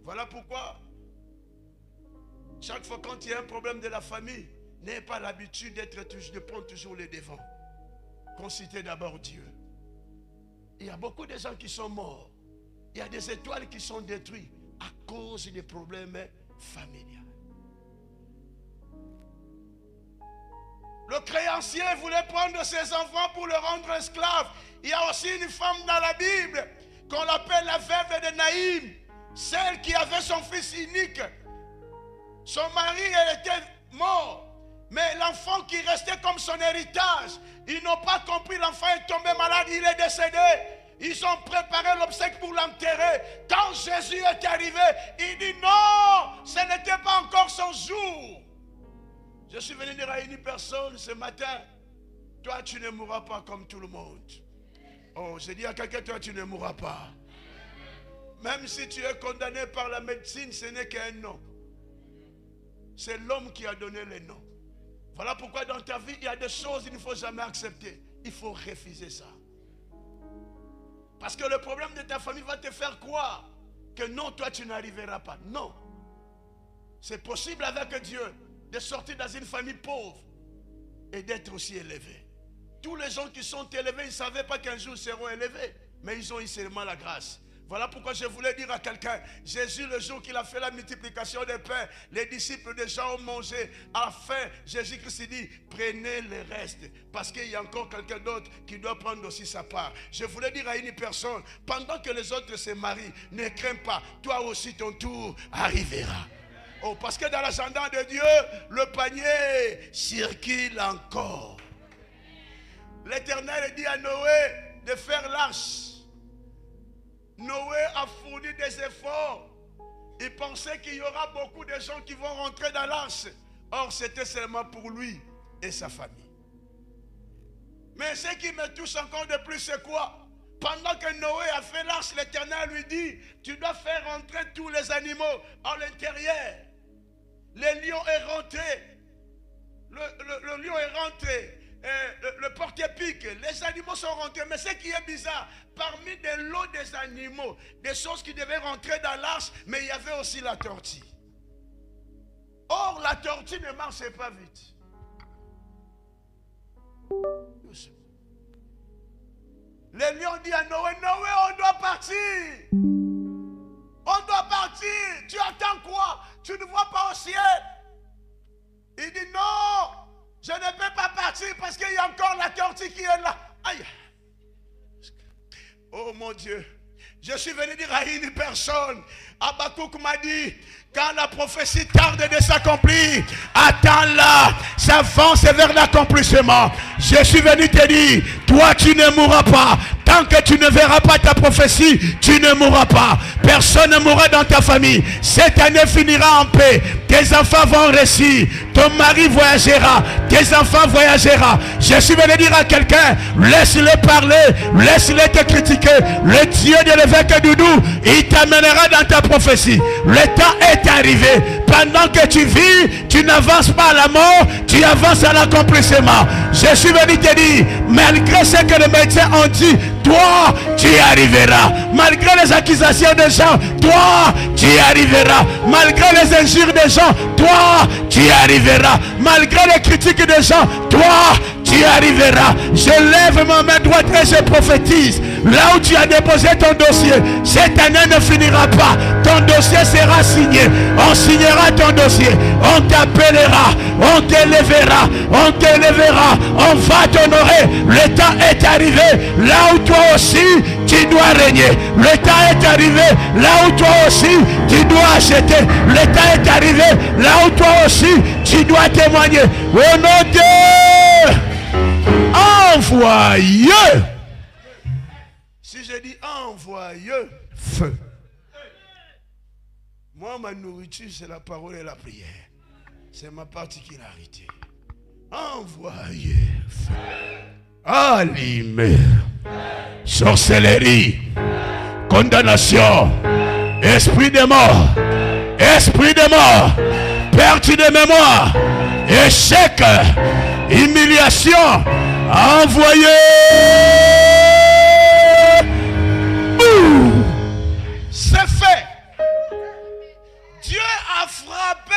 Voilà pourquoi, chaque fois quand il y a un problème de la famille, n'ayez pas l'habitude de prendre toujours les devants. Consultez d'abord Dieu. Il y a beaucoup de gens qui sont morts. Il y a des étoiles qui sont détruites à cause des problèmes familiaux. Le créancier voulait prendre ses enfants pour le rendre esclave. Il y a aussi une femme dans la Bible qu'on appelle la veuve de Naïm. Celle qui avait son fils unique. Son mari, elle était mort. Mais l'enfant qui restait comme son héritage, ils n'ont pas compris. L'enfant est tombé malade, il est décédé. Ils ont préparé l'obsèque pour l'enterrer. Quand Jésus est arrivé, il dit non, ce n'était pas encore son jour. Je suis venu dire à une personne ce matin, toi tu ne mourras pas comme tout le monde. Oh, j'ai dit à quelqu'un, toi tu ne mourras pas. Même si tu es condamné par la médecine, ce n'est qu'un nom. C'est l'homme qui a donné le nom. Voilà pourquoi dans ta vie, il y a des choses qu'il ne faut jamais accepter. Il faut refuser ça. Parce que le problème de ta famille va te faire croire que non, toi tu n'arriveras pas. Non. C'est possible avec Dieu de sortir dans une famille pauvre et d'être aussi élevé. Tous les gens qui sont élevés, ils ne savaient pas qu'un jour ils seront élevés, mais ils ont eu seulement la grâce. Voilà pourquoi je voulais dire à quelqu'un, Jésus, le jour qu'il a fait la multiplication des pains, les disciples de Jean ont mangé. À la fin, Jésus-Christ dit, prenez le reste, parce qu'il y a encore quelqu'un d'autre qui doit prendre aussi sa part. Je voulais dire à une personne, pendant que les autres se marient, ne crains pas, toi aussi ton tour arrivera. Oh, parce que dans l'agenda de Dieu, le panier circule encore. L'Éternel dit à Noé de faire l'arche. Noé a fourni des efforts. Il pensait qu'il y aura beaucoup de gens qui vont rentrer dans l'arche. Or, c'était seulement pour lui et sa famille. Mais ce qui me touche encore de plus, c'est quoi? Pendant que Noé a fait l'arche, l'Éternel lui dit, tu dois faire rentrer tous les animaux à l'intérieur. Le lion est rentré. Le lion est rentré. le porte-épic, les animaux sont rentrés. Mais ce qui est bizarre, parmi des lots des animaux, des choses qui devaient rentrer dans l'arche, mais il y avait aussi la tortue. Or, la tortue ne marchait pas vite. Les lions disent à Noé, Noé, on doit partir. On doit partir. Tu attends quoi? Tu ne vois pas au ciel? Il dit non, je ne peux pas partir parce qu'il y a encore la tortue qui est là. Aïe. Oh mon Dieu. Je suis venu dire à une personne, Habakkuk m'a dit, quand la prophétie tarde de s'accomplir, attends-la, s'avance vers l'accomplissement. Je suis venu te dire, toi tu ne mourras pas. Tant que tu ne verras pas ta prophétie, tu ne mourras pas. Personne ne mourra dans ta famille. Cette année finira en paix. Tes enfants vont réussir. Ton mari voyagera. Tes enfants voyageront. Je suis venu dire à quelqu'un, laisse-le parler, laisse-le te critiquer. Le Dieu de l'évêque Doudou, il t'amènera dans ta prophétie. Le temps est arrivé. Pendant que tu vis, tu n'avances pas à la mort, tu avances à l'accomplissement. Je suis venu te dire, malgré ce que les médecins ont dit, toi, tu y arriveras. Malgré les accusations des gens, toi, tu y arriveras. Malgré les injures des gens, toi, tu y arriveras. Malgré les critiques des gens, toi, tu y arriveras. Je lève ma main droite et je prophétise. Là où tu as déposé ton dossier, cette année ne finira pas. Ton dossier sera signé. On signera ton dossier. On t'appellera. On t'élèvera. On t'élèvera. On va t'honorer. Le temps est arrivé. Là où toi aussi, tu dois régner. Le temps est arrivé. Là où toi aussi, tu dois acheter. Le temps est arrivé. Là où toi aussi, tu dois témoigner. Au nom de Dieu, envoyez. Si je dis envoyez, feu. Moi, ma nourriture, c'est la parole et la prière. C'est ma particularité. Envoyez, feu. Allumer. Sorcellerie. Condamnation. Esprit de mort. Esprit de mort. Perte de mémoire. Échec. Humiliation. Envoyez. C'est fait. Dieu a frappé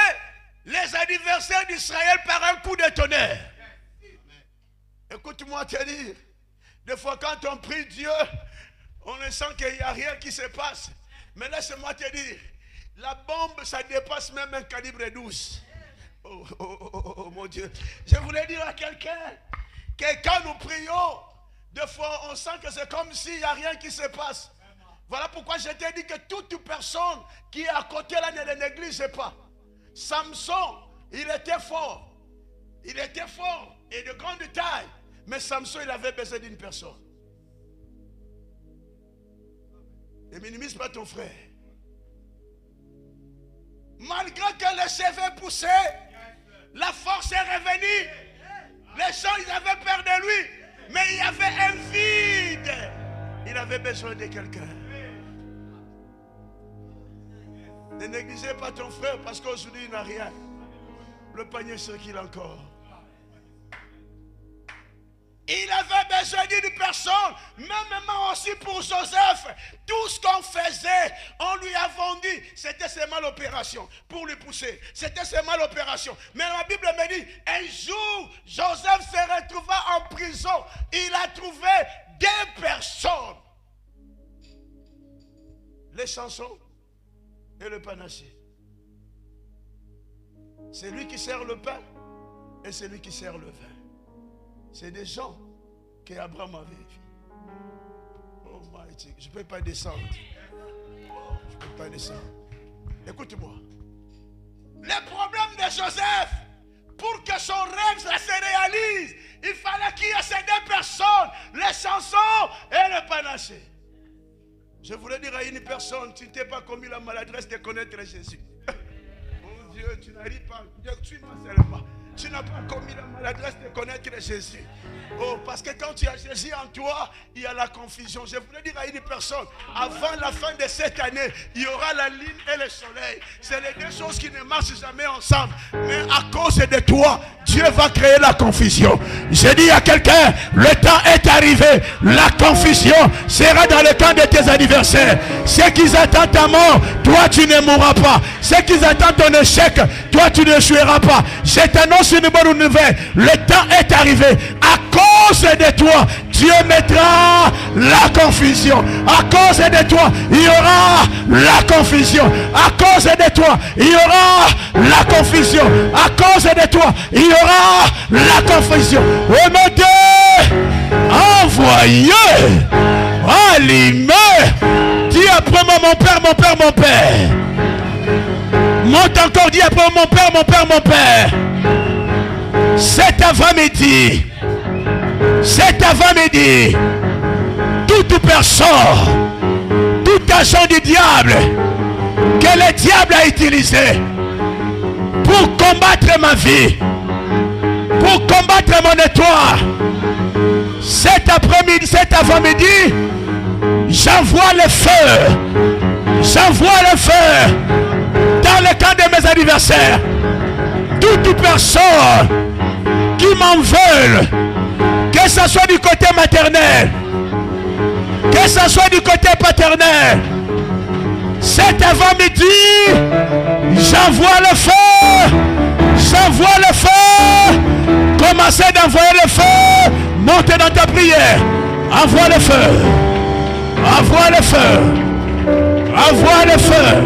les adversaires d'Israël par un coup de tonnerre. Écoute-moi te dire, des fois quand on prie Dieu, on sent qu'il n'y a rien qui se passe. Mais laisse-moi te dire, la bombe, ça dépasse même un calibre 12. Oh, mon Dieu. Je voulais dire à quelqu'un que quand nous prions, des fois on sent que c'est comme s'il n'y a rien qui se passe. Voilà pourquoi je t'ai dit que toute personne qui est à côté là ne le néglige pas. Samson, il était fort. Il était fort et de grande taille. Mais Samson, il avait besoin d'une personne. Ne minimise pas ton frère. Malgré que les cheveux poussaient, la force est revenue. Les gens, ils avaient peur de lui. Mais il y avait un vide. Il avait besoin de quelqu'un. Ne négligez pas ton frère parce qu'aujourd'hui il n'a rien. Le panier circule encore. Il avait besoin d'une personne, même aussi pour Joseph. Tout ce qu'on faisait, on lui a vendu. C'était seulement l'opération pour lui pousser. C'était seulement l'opération. Mais la Bible me dit, un jour, Joseph se retrouva en prison. Il a trouvé 2 personnes. Les chansons et le panaché. C'est lui qui sert le pain et c'est lui qui sert le vin. C'est des gens qu'Abraham avait vus. Oh my, je ne peux pas descendre. Je ne peux pas descendre. Écoute-moi. Le problème de Joseph, pour que son rêve ça se réalise, il fallait qu'il y ait ces 2 personnes, les chansons et le panaché. Je voulais dire à une personne, tu ne t'es pas commis la maladresse de connaître Jésus. Mon Dieu, tu n'arrives pas. Suis-moi seulement. Tu n'as pas commis la maladresse de connaître Jésus. Oh, parce que quand tu as Jésus en toi, il y a la confusion. Je voulais dire à une personne, avant la fin de cette année, il y aura la lune et le soleil. C'est les deux choses qui ne marchent jamais ensemble. Mais à cause de toi, Dieu va créer la confusion. J'ai dit à quelqu'un, le temps est arrivé. La confusion sera dans le camp de tes anniversaires. Ceux qui attendent ta mort, toi tu ne mourras pas. Ceux qui attendent ton échec, toi tu n'échoueras pas. Je t'annonce une bonne nouvelle. Le temps est arrivé. À cause de toi, Dieu mettra la confusion. À cause de toi, il y aura la confusion. À cause de toi, il y aura la confusion. À cause de toi, il y aura la confusion. Oh mon Dieu, envoyez, allumez. Dis après moi, mon Père, mon Père, mon Père. Monte encore, dis après mon Père, mon Père, mon Père. Cet avant-midi, toute personne, tout agent du diable que le diable a utilisé pour combattre ma vie, pour combattre mon étoile, cet après-midi, cet avant-midi, j'envoie le feu, dans le camp de mes adversaires. Toute personne qui m'en veulent, que ce soit du côté maternel, que ce soit du côté paternel, cet avant-midi, j'envoie le feu, commencez d'envoyer le feu, montez dans ta prière, envoie le feu, envoie le feu, envoie le feu.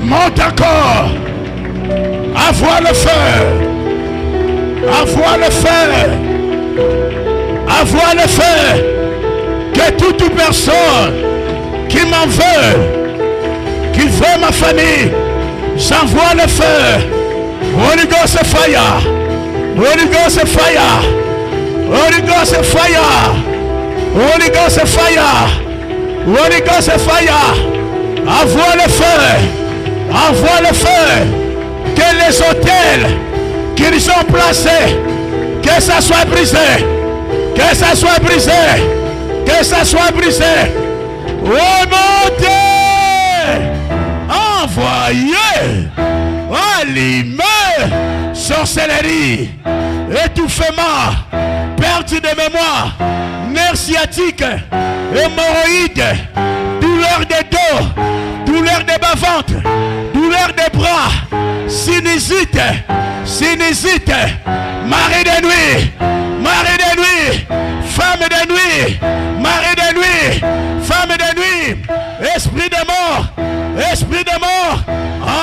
Monte encore. Envoie le feu. Envoie le feu. Envoie le feu. Que toute personne qui m'en veut, qui veut ma famille, j'envoie le feu. Holy Ghost fire. Holy Ghost fire. Holy Ghost fire. Holy Ghost fire. Holy Ghost fire. Envoie le feu. Envoie le feu, que les hôtels qu'ils ont placés, que ça soit brisé, que ça soit brisé, que ça soit brisé. Oh mon Dieu, envoyez, allumez, sorcellerie, étouffement, perte de mémoire, nerfs sciatiques, hémorroïdes, douleur de dos, douleur de bas-ventre, douleur des bras, sinusite, mari de nuit, femme de nuit, mari de nuit, femme de nuit, esprit de mort,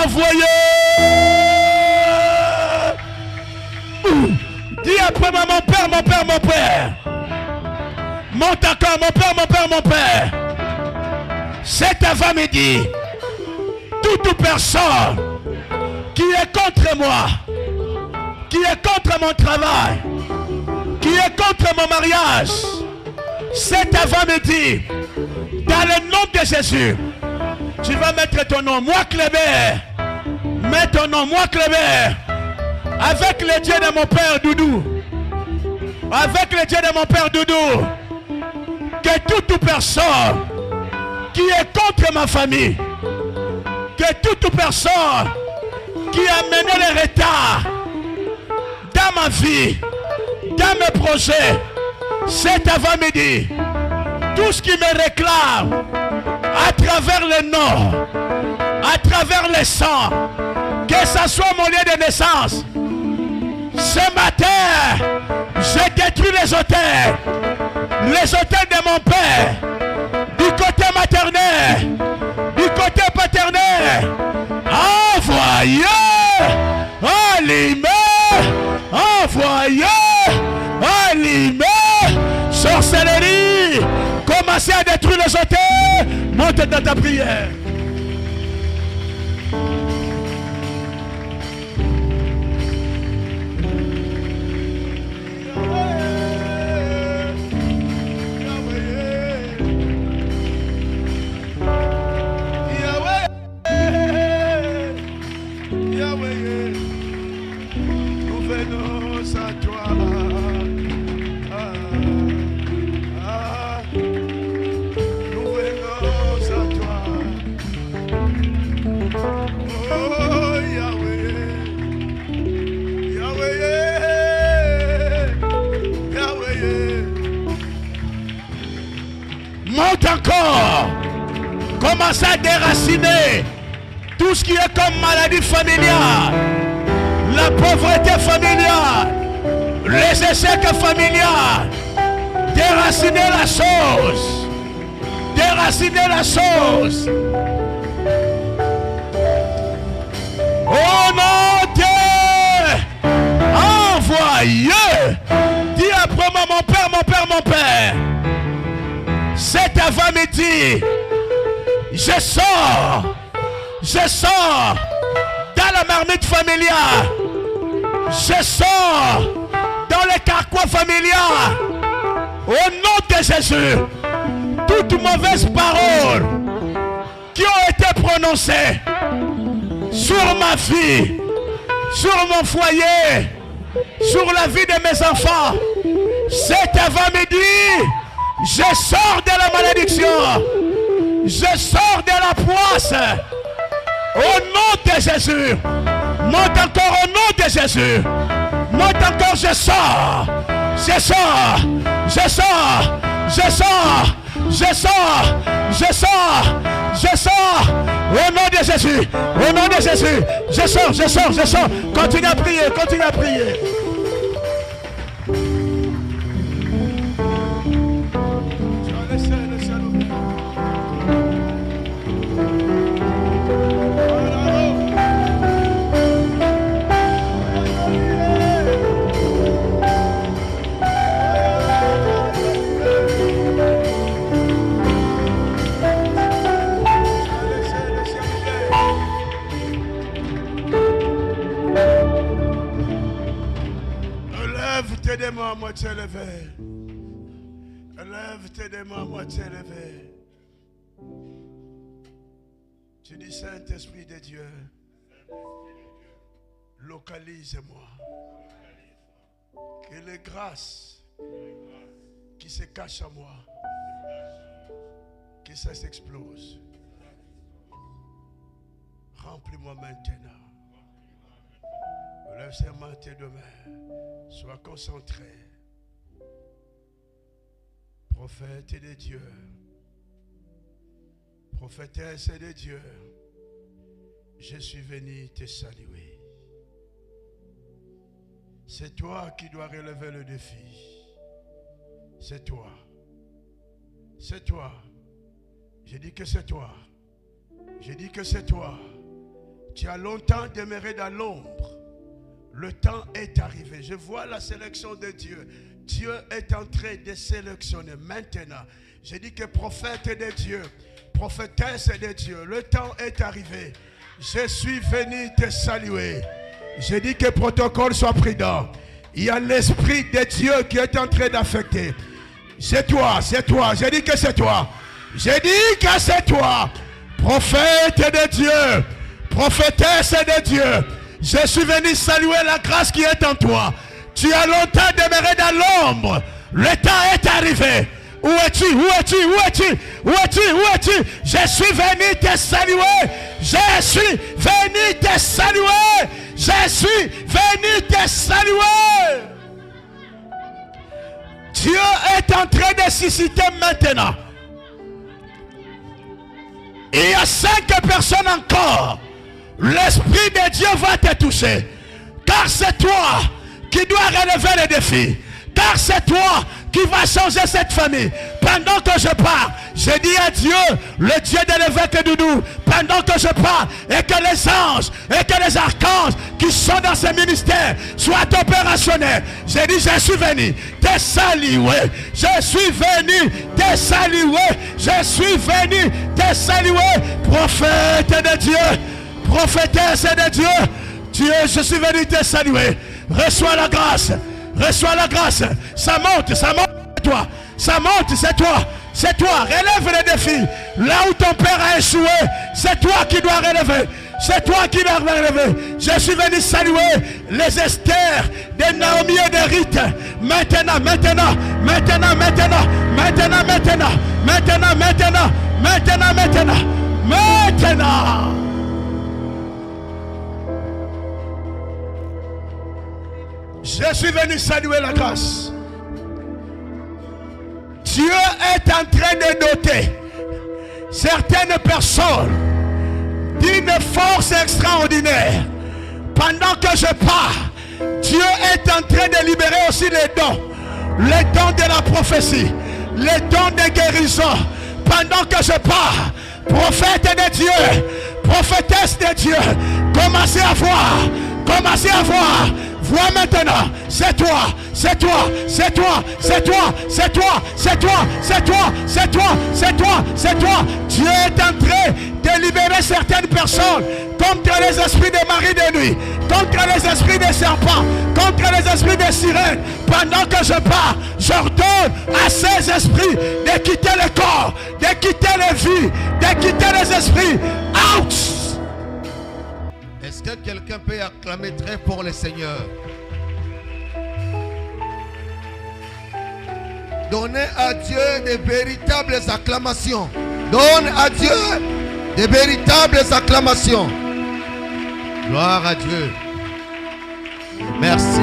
envoyez. Dis après moi, mon Père, mon Père, mon Père. Monte encore, mon Père, mon Père, mon Père. Cet avant-midi, toute personne qui est contre moi, qui est contre mon travail, qui est contre mon mariage, cet avant-midi, dans le nom de Jésus, tu vas mettre ton nom, moi Clébert, mets ton nom, moi Clébert, avec le Dieu de mon Père Doudou, avec le Dieu de mon Père Doudou, que toute personne qui est contre ma famille, que toute personne qui a mené le retard dans ma vie, dans mes projets, cet avant-midi, tout ce qui me réclame à travers le nom, à travers le sang, que ce soit mon lieu de naissance, ce matin, je détruis les hôtels de mon père, du côté maternel, du côté paternel. Envoyez, allumez, sorcellerie, commencez à détruire les hôtels, monte dans ta prière. commencer à déraciner tout ce qui est comme maladie familiale, la pauvreté familiale, les échecs familiaux. Déraciner la chose. Déraciner la chose. Oh mon Dieu, envoyez. Dis après moi, mon père, mon père, mon père. Cet avant-midi, je sors dans la marmite familiale. Je sors dans les carquois familiales. Au nom de Jésus, toutes mauvaises paroles qui ont été prononcées sur ma vie, sur mon foyer, sur la vie de mes enfants, cet avant-midi, je sors de la malédiction, je sors de la poisse. Au nom de Jésus, monte encore au nom de Jésus, monte encore, je sors, je sors, je sors, je sors, je sors, je sors, je sors, au nom de Jésus, au nom de Jésus, je sors, je sors, je sors. Continue à prier, continue à prier. Tes mains à moitié levées. Lève tes mains à moitié levées. Tu dis, Saint-Esprit de Dieu, localise-moi. Que les grâces qui se cachent en moi, que ça s'explose. Remplis-moi maintenant. Lève ses mains, tes deux mains. Sois concentré. Prophète de Dieu. Prophétesse de Dieu. Je suis venu te saluer. C'est toi qui dois relever le défi. C'est toi. C'est toi. Je dis que c'est toi. Je dis que c'est toi. Tu as longtemps demeuré dans l'ombre. Le temps est arrivé. Je vois la sélection de Dieu. Dieu est en train de sélectionner. Maintenant, je dis que prophète de Dieu, prophétesse de Dieu, le temps est arrivé. Je suis venu te saluer. Je dis que protocole soit prudent. Il y a l'Esprit de Dieu qui est en train d'affecter. C'est toi, c'est toi. Je dis que c'est toi. Je dis que c'est toi. Prophète de Dieu, prophétesse de Dieu. Je suis venu saluer la grâce qui est en toi. Tu as longtemps demeuré dans l'ombre. Le temps est arrivé. Où es-tu? Où es-tu? Où es-tu? Où es-tu? Où es-tu? Je suis venu te saluer. Je suis venu te saluer. Je suis venu te saluer. Dieu est en train de susciter maintenant. Il y a 5 personnes encore. L'Esprit de Dieu va te toucher. Car c'est toi qui dois relever le défi. Car c'est toi qui va changer cette famille. Pendant que je parle, je dis à Dieu, le Dieu de l'évêque Doudou, pendant que je parle, et que les anges, et que les archanges qui sont dans ce ministère soient opérationnels. Je dis, je suis venu te saluer. Je suis venu te saluer. Je suis venu te saluer. Prophète de Dieu, prophétesse de Dieu, Dieu, je suis venu te saluer. Reçois la grâce. Reçois la grâce. Ça monte, c'est toi. Ça monte, c'est toi. C'est toi. Relève le défi. Là où ton père a échoué, c'est toi qui dois relever. C'est toi qui dois relever. Je suis venu saluer les Esther de Naomi et de Ruth. Maintenant, maintenant, maintenant, maintenant, maintenant, maintenant, maintenant, maintenant, maintenant, maintenant, maintenant. Je suis venu saluer la grâce. Dieu est en train de doter certaines personnes d'une force extraordinaire. Pendant que je pars, Dieu est en train de libérer aussi les dons de la prophétie, les dons de guérison. Pendant que je pars, prophète de Dieu, prophétesse de Dieu, commencez à voir, vois maintenant, c'est toi, c'est toi, c'est toi, c'est toi, c'est toi, c'est toi, c'est toi, c'est toi, c'est toi, c'est toi. Dieu est en train de libérer certaines personnes contre les esprits de mari de nuit, contre les esprits des serpents, contre les esprits des sirènes. Pendant que je pars, j'ordonne à ces esprits de quitter le corps, de quitter les vies, de quitter les esprits. Out! Est-ce que quelqu'un peut acclamer très fort le Seigneur? Donnez à Dieu de véritables acclamations. Donne à Dieu de véritables acclamations. Gloire à Dieu. Merci.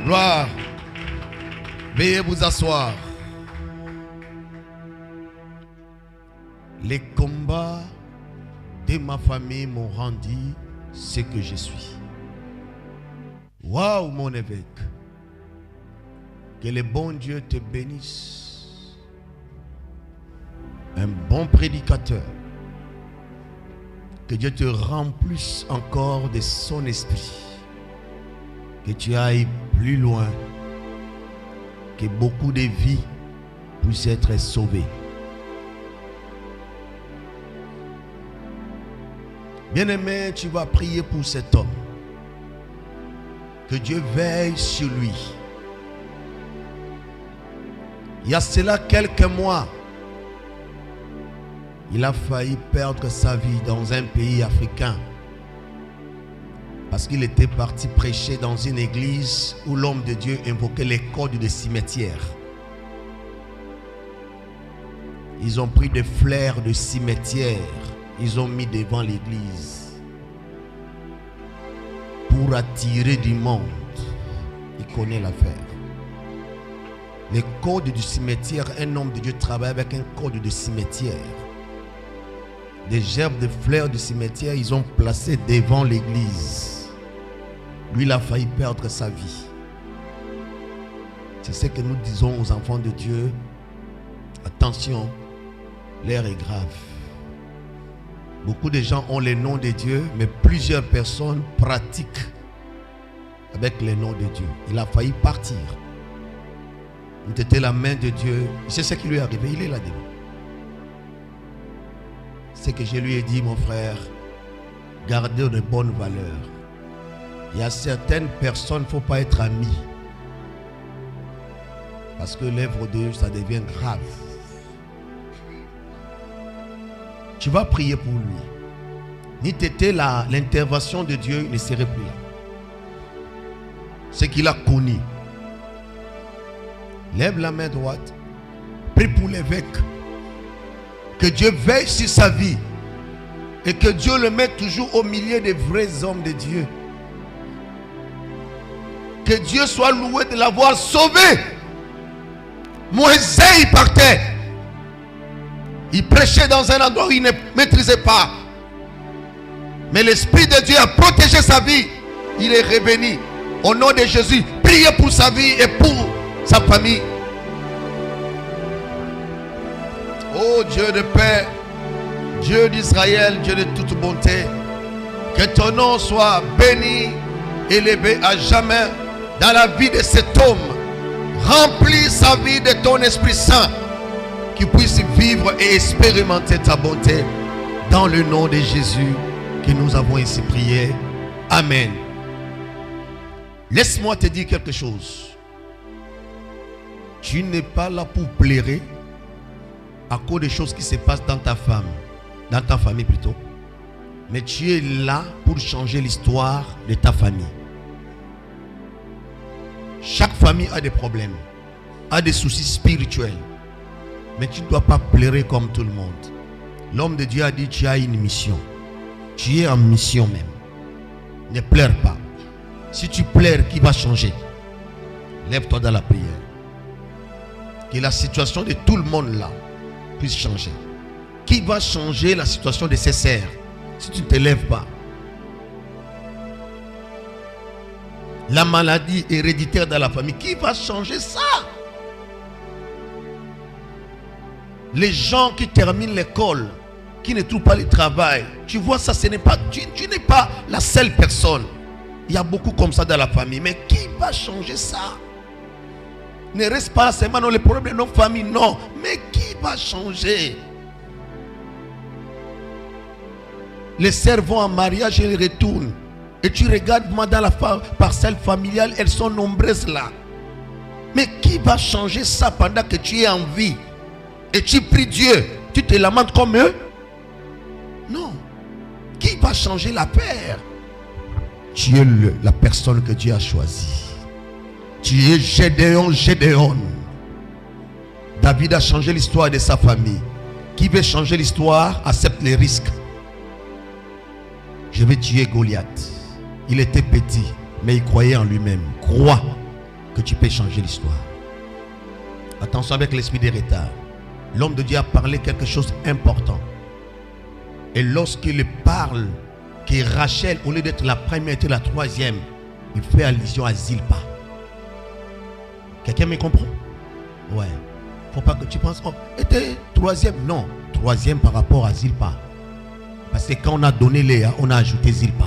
Gloire. Veuillez vous asseoir. Les combats de ma famille m'ont rendu ce que je suis. Waouh, mon évêque. Que le bon Dieu te bénisse. Un bon prédicateur. Que Dieu te remplisse encore de son esprit. Que tu ailles plus loin. Que beaucoup de vies puissent être sauvées. Bien-aimé, tu vas prier pour cet homme. Que Dieu veille sur lui. Il y a cela quelques mois, il a failli perdre sa vie dans un pays africain. Parce qu'il était parti prêcher dans une église où l'homme de Dieu invoquait les codes de cimetière. Ils ont pris des fleurs de cimetière. Ils ont mis devant l'église pour attirer du monde. Il connaît l'affaire. Les codes du cimetière, un homme de Dieu travaille avec un code de cimetière. Des gerbes de fleurs du cimetière, ils ont placé devant l'église. Lui, il a failli perdre sa vie. C'est ce que nous disons aux enfants de Dieu. Attention, l'heure est grave. Beaucoup de gens ont les noms de Dieu, mais plusieurs personnes pratiquent avec les noms de Dieu. Il a failli partir. C'était la main de Dieu. C'est ce qui lui est arrivé. Il est là-dedans. C'est que je lui ai dit, mon frère, gardez de bonnes valeurs. Il y a certaines personnes, il ne faut pas être amis. Parce que l'œuvre de Dieu, ça devient grave. Tu vas prier pour lui. Ni t'étais là, l'intervention de Dieu ne serait plus là. Ce qu'il a connu. Lève la main droite. Prie pour l'évêque. Que Dieu veille sur sa vie. Et que Dieu le mette toujours au milieu des vrais hommes de Dieu. Que Dieu soit loué de l'avoir sauvé. Moïse, il partait. Il prêchait dans un endroit où il ne maîtrisait pas. Mais l'Esprit de Dieu a protégé sa vie. Il est revenu. Au nom de Jésus, priez pour sa vie et pour sa famille. Oh Dieu de paix, Dieu d'Israël, Dieu de toute bonté, que ton nom soit béni, élevé à jamais dans la vie de cet homme. Remplis sa vie de ton Esprit Saint, qu'il puisse vivre et expérimenter ta bonté. Dans le nom de Jésus que nous avons ici prié. Amen. Laisse-moi te dire quelque chose. Tu n'es pas là pour pleurer à cause des choses qui se passent dans ta femme, dans ta famille plutôt. Mais tu es là pour changer l'histoire de ta famille. Chaque famille a des problèmes, a des soucis spirituels. Mais tu ne dois pas pleurer comme tout le monde. L'homme de Dieu a dit, tu as une mission. Tu es en mission même. Ne pleure pas. Si tu pleures, qui va changer? Lève-toi dans la prière. Que la situation de tout le monde là puisse changer? Qui va changer la situation de ses sœurs si tu ne te lèves pas? La maladie héréditaire dans la famille, qui va changer ça? Les gens qui terminent l'école, qui ne trouvent pas le travail, tu vois ça, ce n'est pas, tu n'es pas la seule personne. Il y a beaucoup comme ça dans la famille. Mais qui va changer ça? Ne reste pas seulement dans les problèmes de nos familles, non. Mais qui va changer? Les sœurs vont en mariage et retournent. Et tu regardes moi dans la parcelle familiale, elles sont nombreuses là. Mais qui va changer ça pendant que tu es en vie? Et tu pries Dieu, tu te lamentes comme eux? Non. Qui va changer la paix? Tu es la personne que Dieu a choisie. Tu es Gédéon. David a changé l'histoire de sa famille. Qui veut changer l'histoire accepte les risques. Je vais tuer Goliath. Il était petit, mais il croyait en lui-même. Crois que tu peux changer l'histoire. Attention avec l'esprit des retards. L'homme de Dieu a parlé quelque chose d'important. Et lorsqu'il parle que Rachel, au lieu d'être la première, était la troisième, il fait allusion à Zilpa. Quelqu'un me comprend? Ouais. Faut pas que tu penses, oh, était troisième. Non, troisième par rapport à Zilpa. Parce que quand on a donné Léa, on a ajouté Zilpa.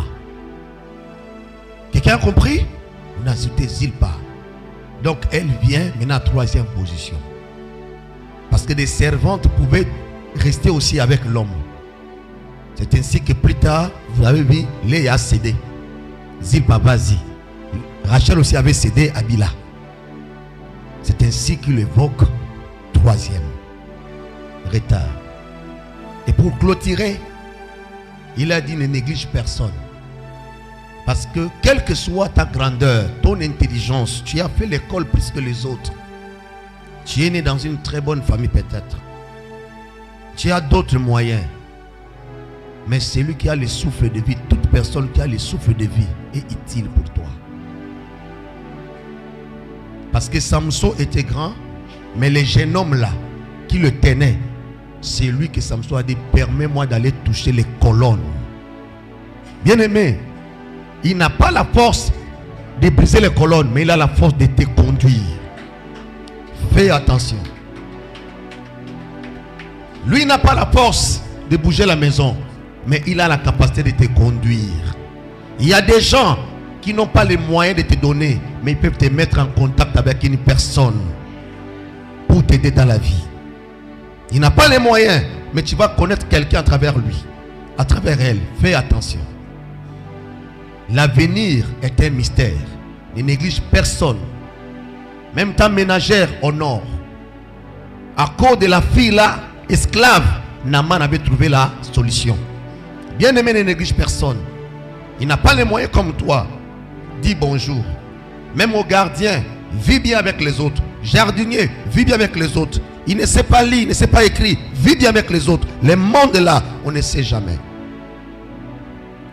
Quelqu'un a compris? On a ajouté Zilpa. Donc elle vient maintenant à troisième position. Parce que des servantes pouvaient rester aussi avec l'homme. C'est ainsi que plus tard, vous avez vu, Léa a cédé. Zilpa, vas-y. Rachel aussi avait cédé à Bila. C'est ainsi qu'il évoque troisième retard. Et pour clôturer, il a dit ne néglige personne. Parce que quelle que soit ta grandeur, ton intelligence, tu as fait l'école plus que les autres. Tu es né dans une très bonne famille peut-être. Tu as d'autres moyens. Mais celui qui a le souffle de vie, toute personne qui a le souffle de vie est utile pour toi. Parce que Samson était grand, mais le jeune homme là, qui le tenait, c'est lui que Samson a dit, permets-moi d'aller toucher les colonnes. Bien-aimé, il n'a pas la force de briser les colonnes, mais il a la force de te conduire. Fais attention. Lui n'a pas la force de bouger la maison, mais il a la capacité de te conduire. Il y a des gens qui n'ont pas les moyens de te donner, mais ils peuvent te mettre en contact avec une personne pour t'aider dans la vie. Il n'a pas les moyens, mais tu vas connaître quelqu'un à travers lui, à travers elle. Fais attention. L'avenir est un mystère. Ne néglige personne. Même ta ménagère honore. À cause de la fille là, esclave, Naaman avait trouvé la solution. Bien-aimé, ne néglige personne. Il n'a pas les moyens comme toi. Dis bonjour. Même au gardien, vis bien avec les autres. Jardinier, vis bien avec les autres. Il ne sait pas lire, il ne sait pas écrire. Vis bien avec les autres. Le monde est là, on ne sait jamais.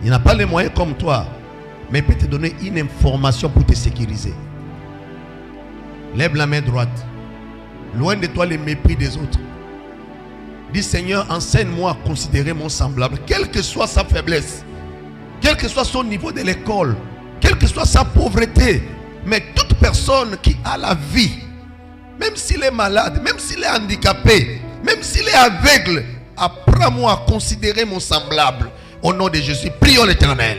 Il n'a pas les moyens comme toi, mais il peut te donner une information pour te sécuriser. Lève la main droite. Loin de toi le mépris des autres. Dis Seigneur, enseigne-moi à considérer mon semblable, quelle que soit sa faiblesse, quel que soit son niveau de l'école, quelle que soit sa pauvreté. Mais toute personne qui a la vie, même s'il est malade, même s'il est handicapé, même s'il est aveugle, apprends-moi à considérer mon semblable. Au nom de Jésus, prions l'Éternel.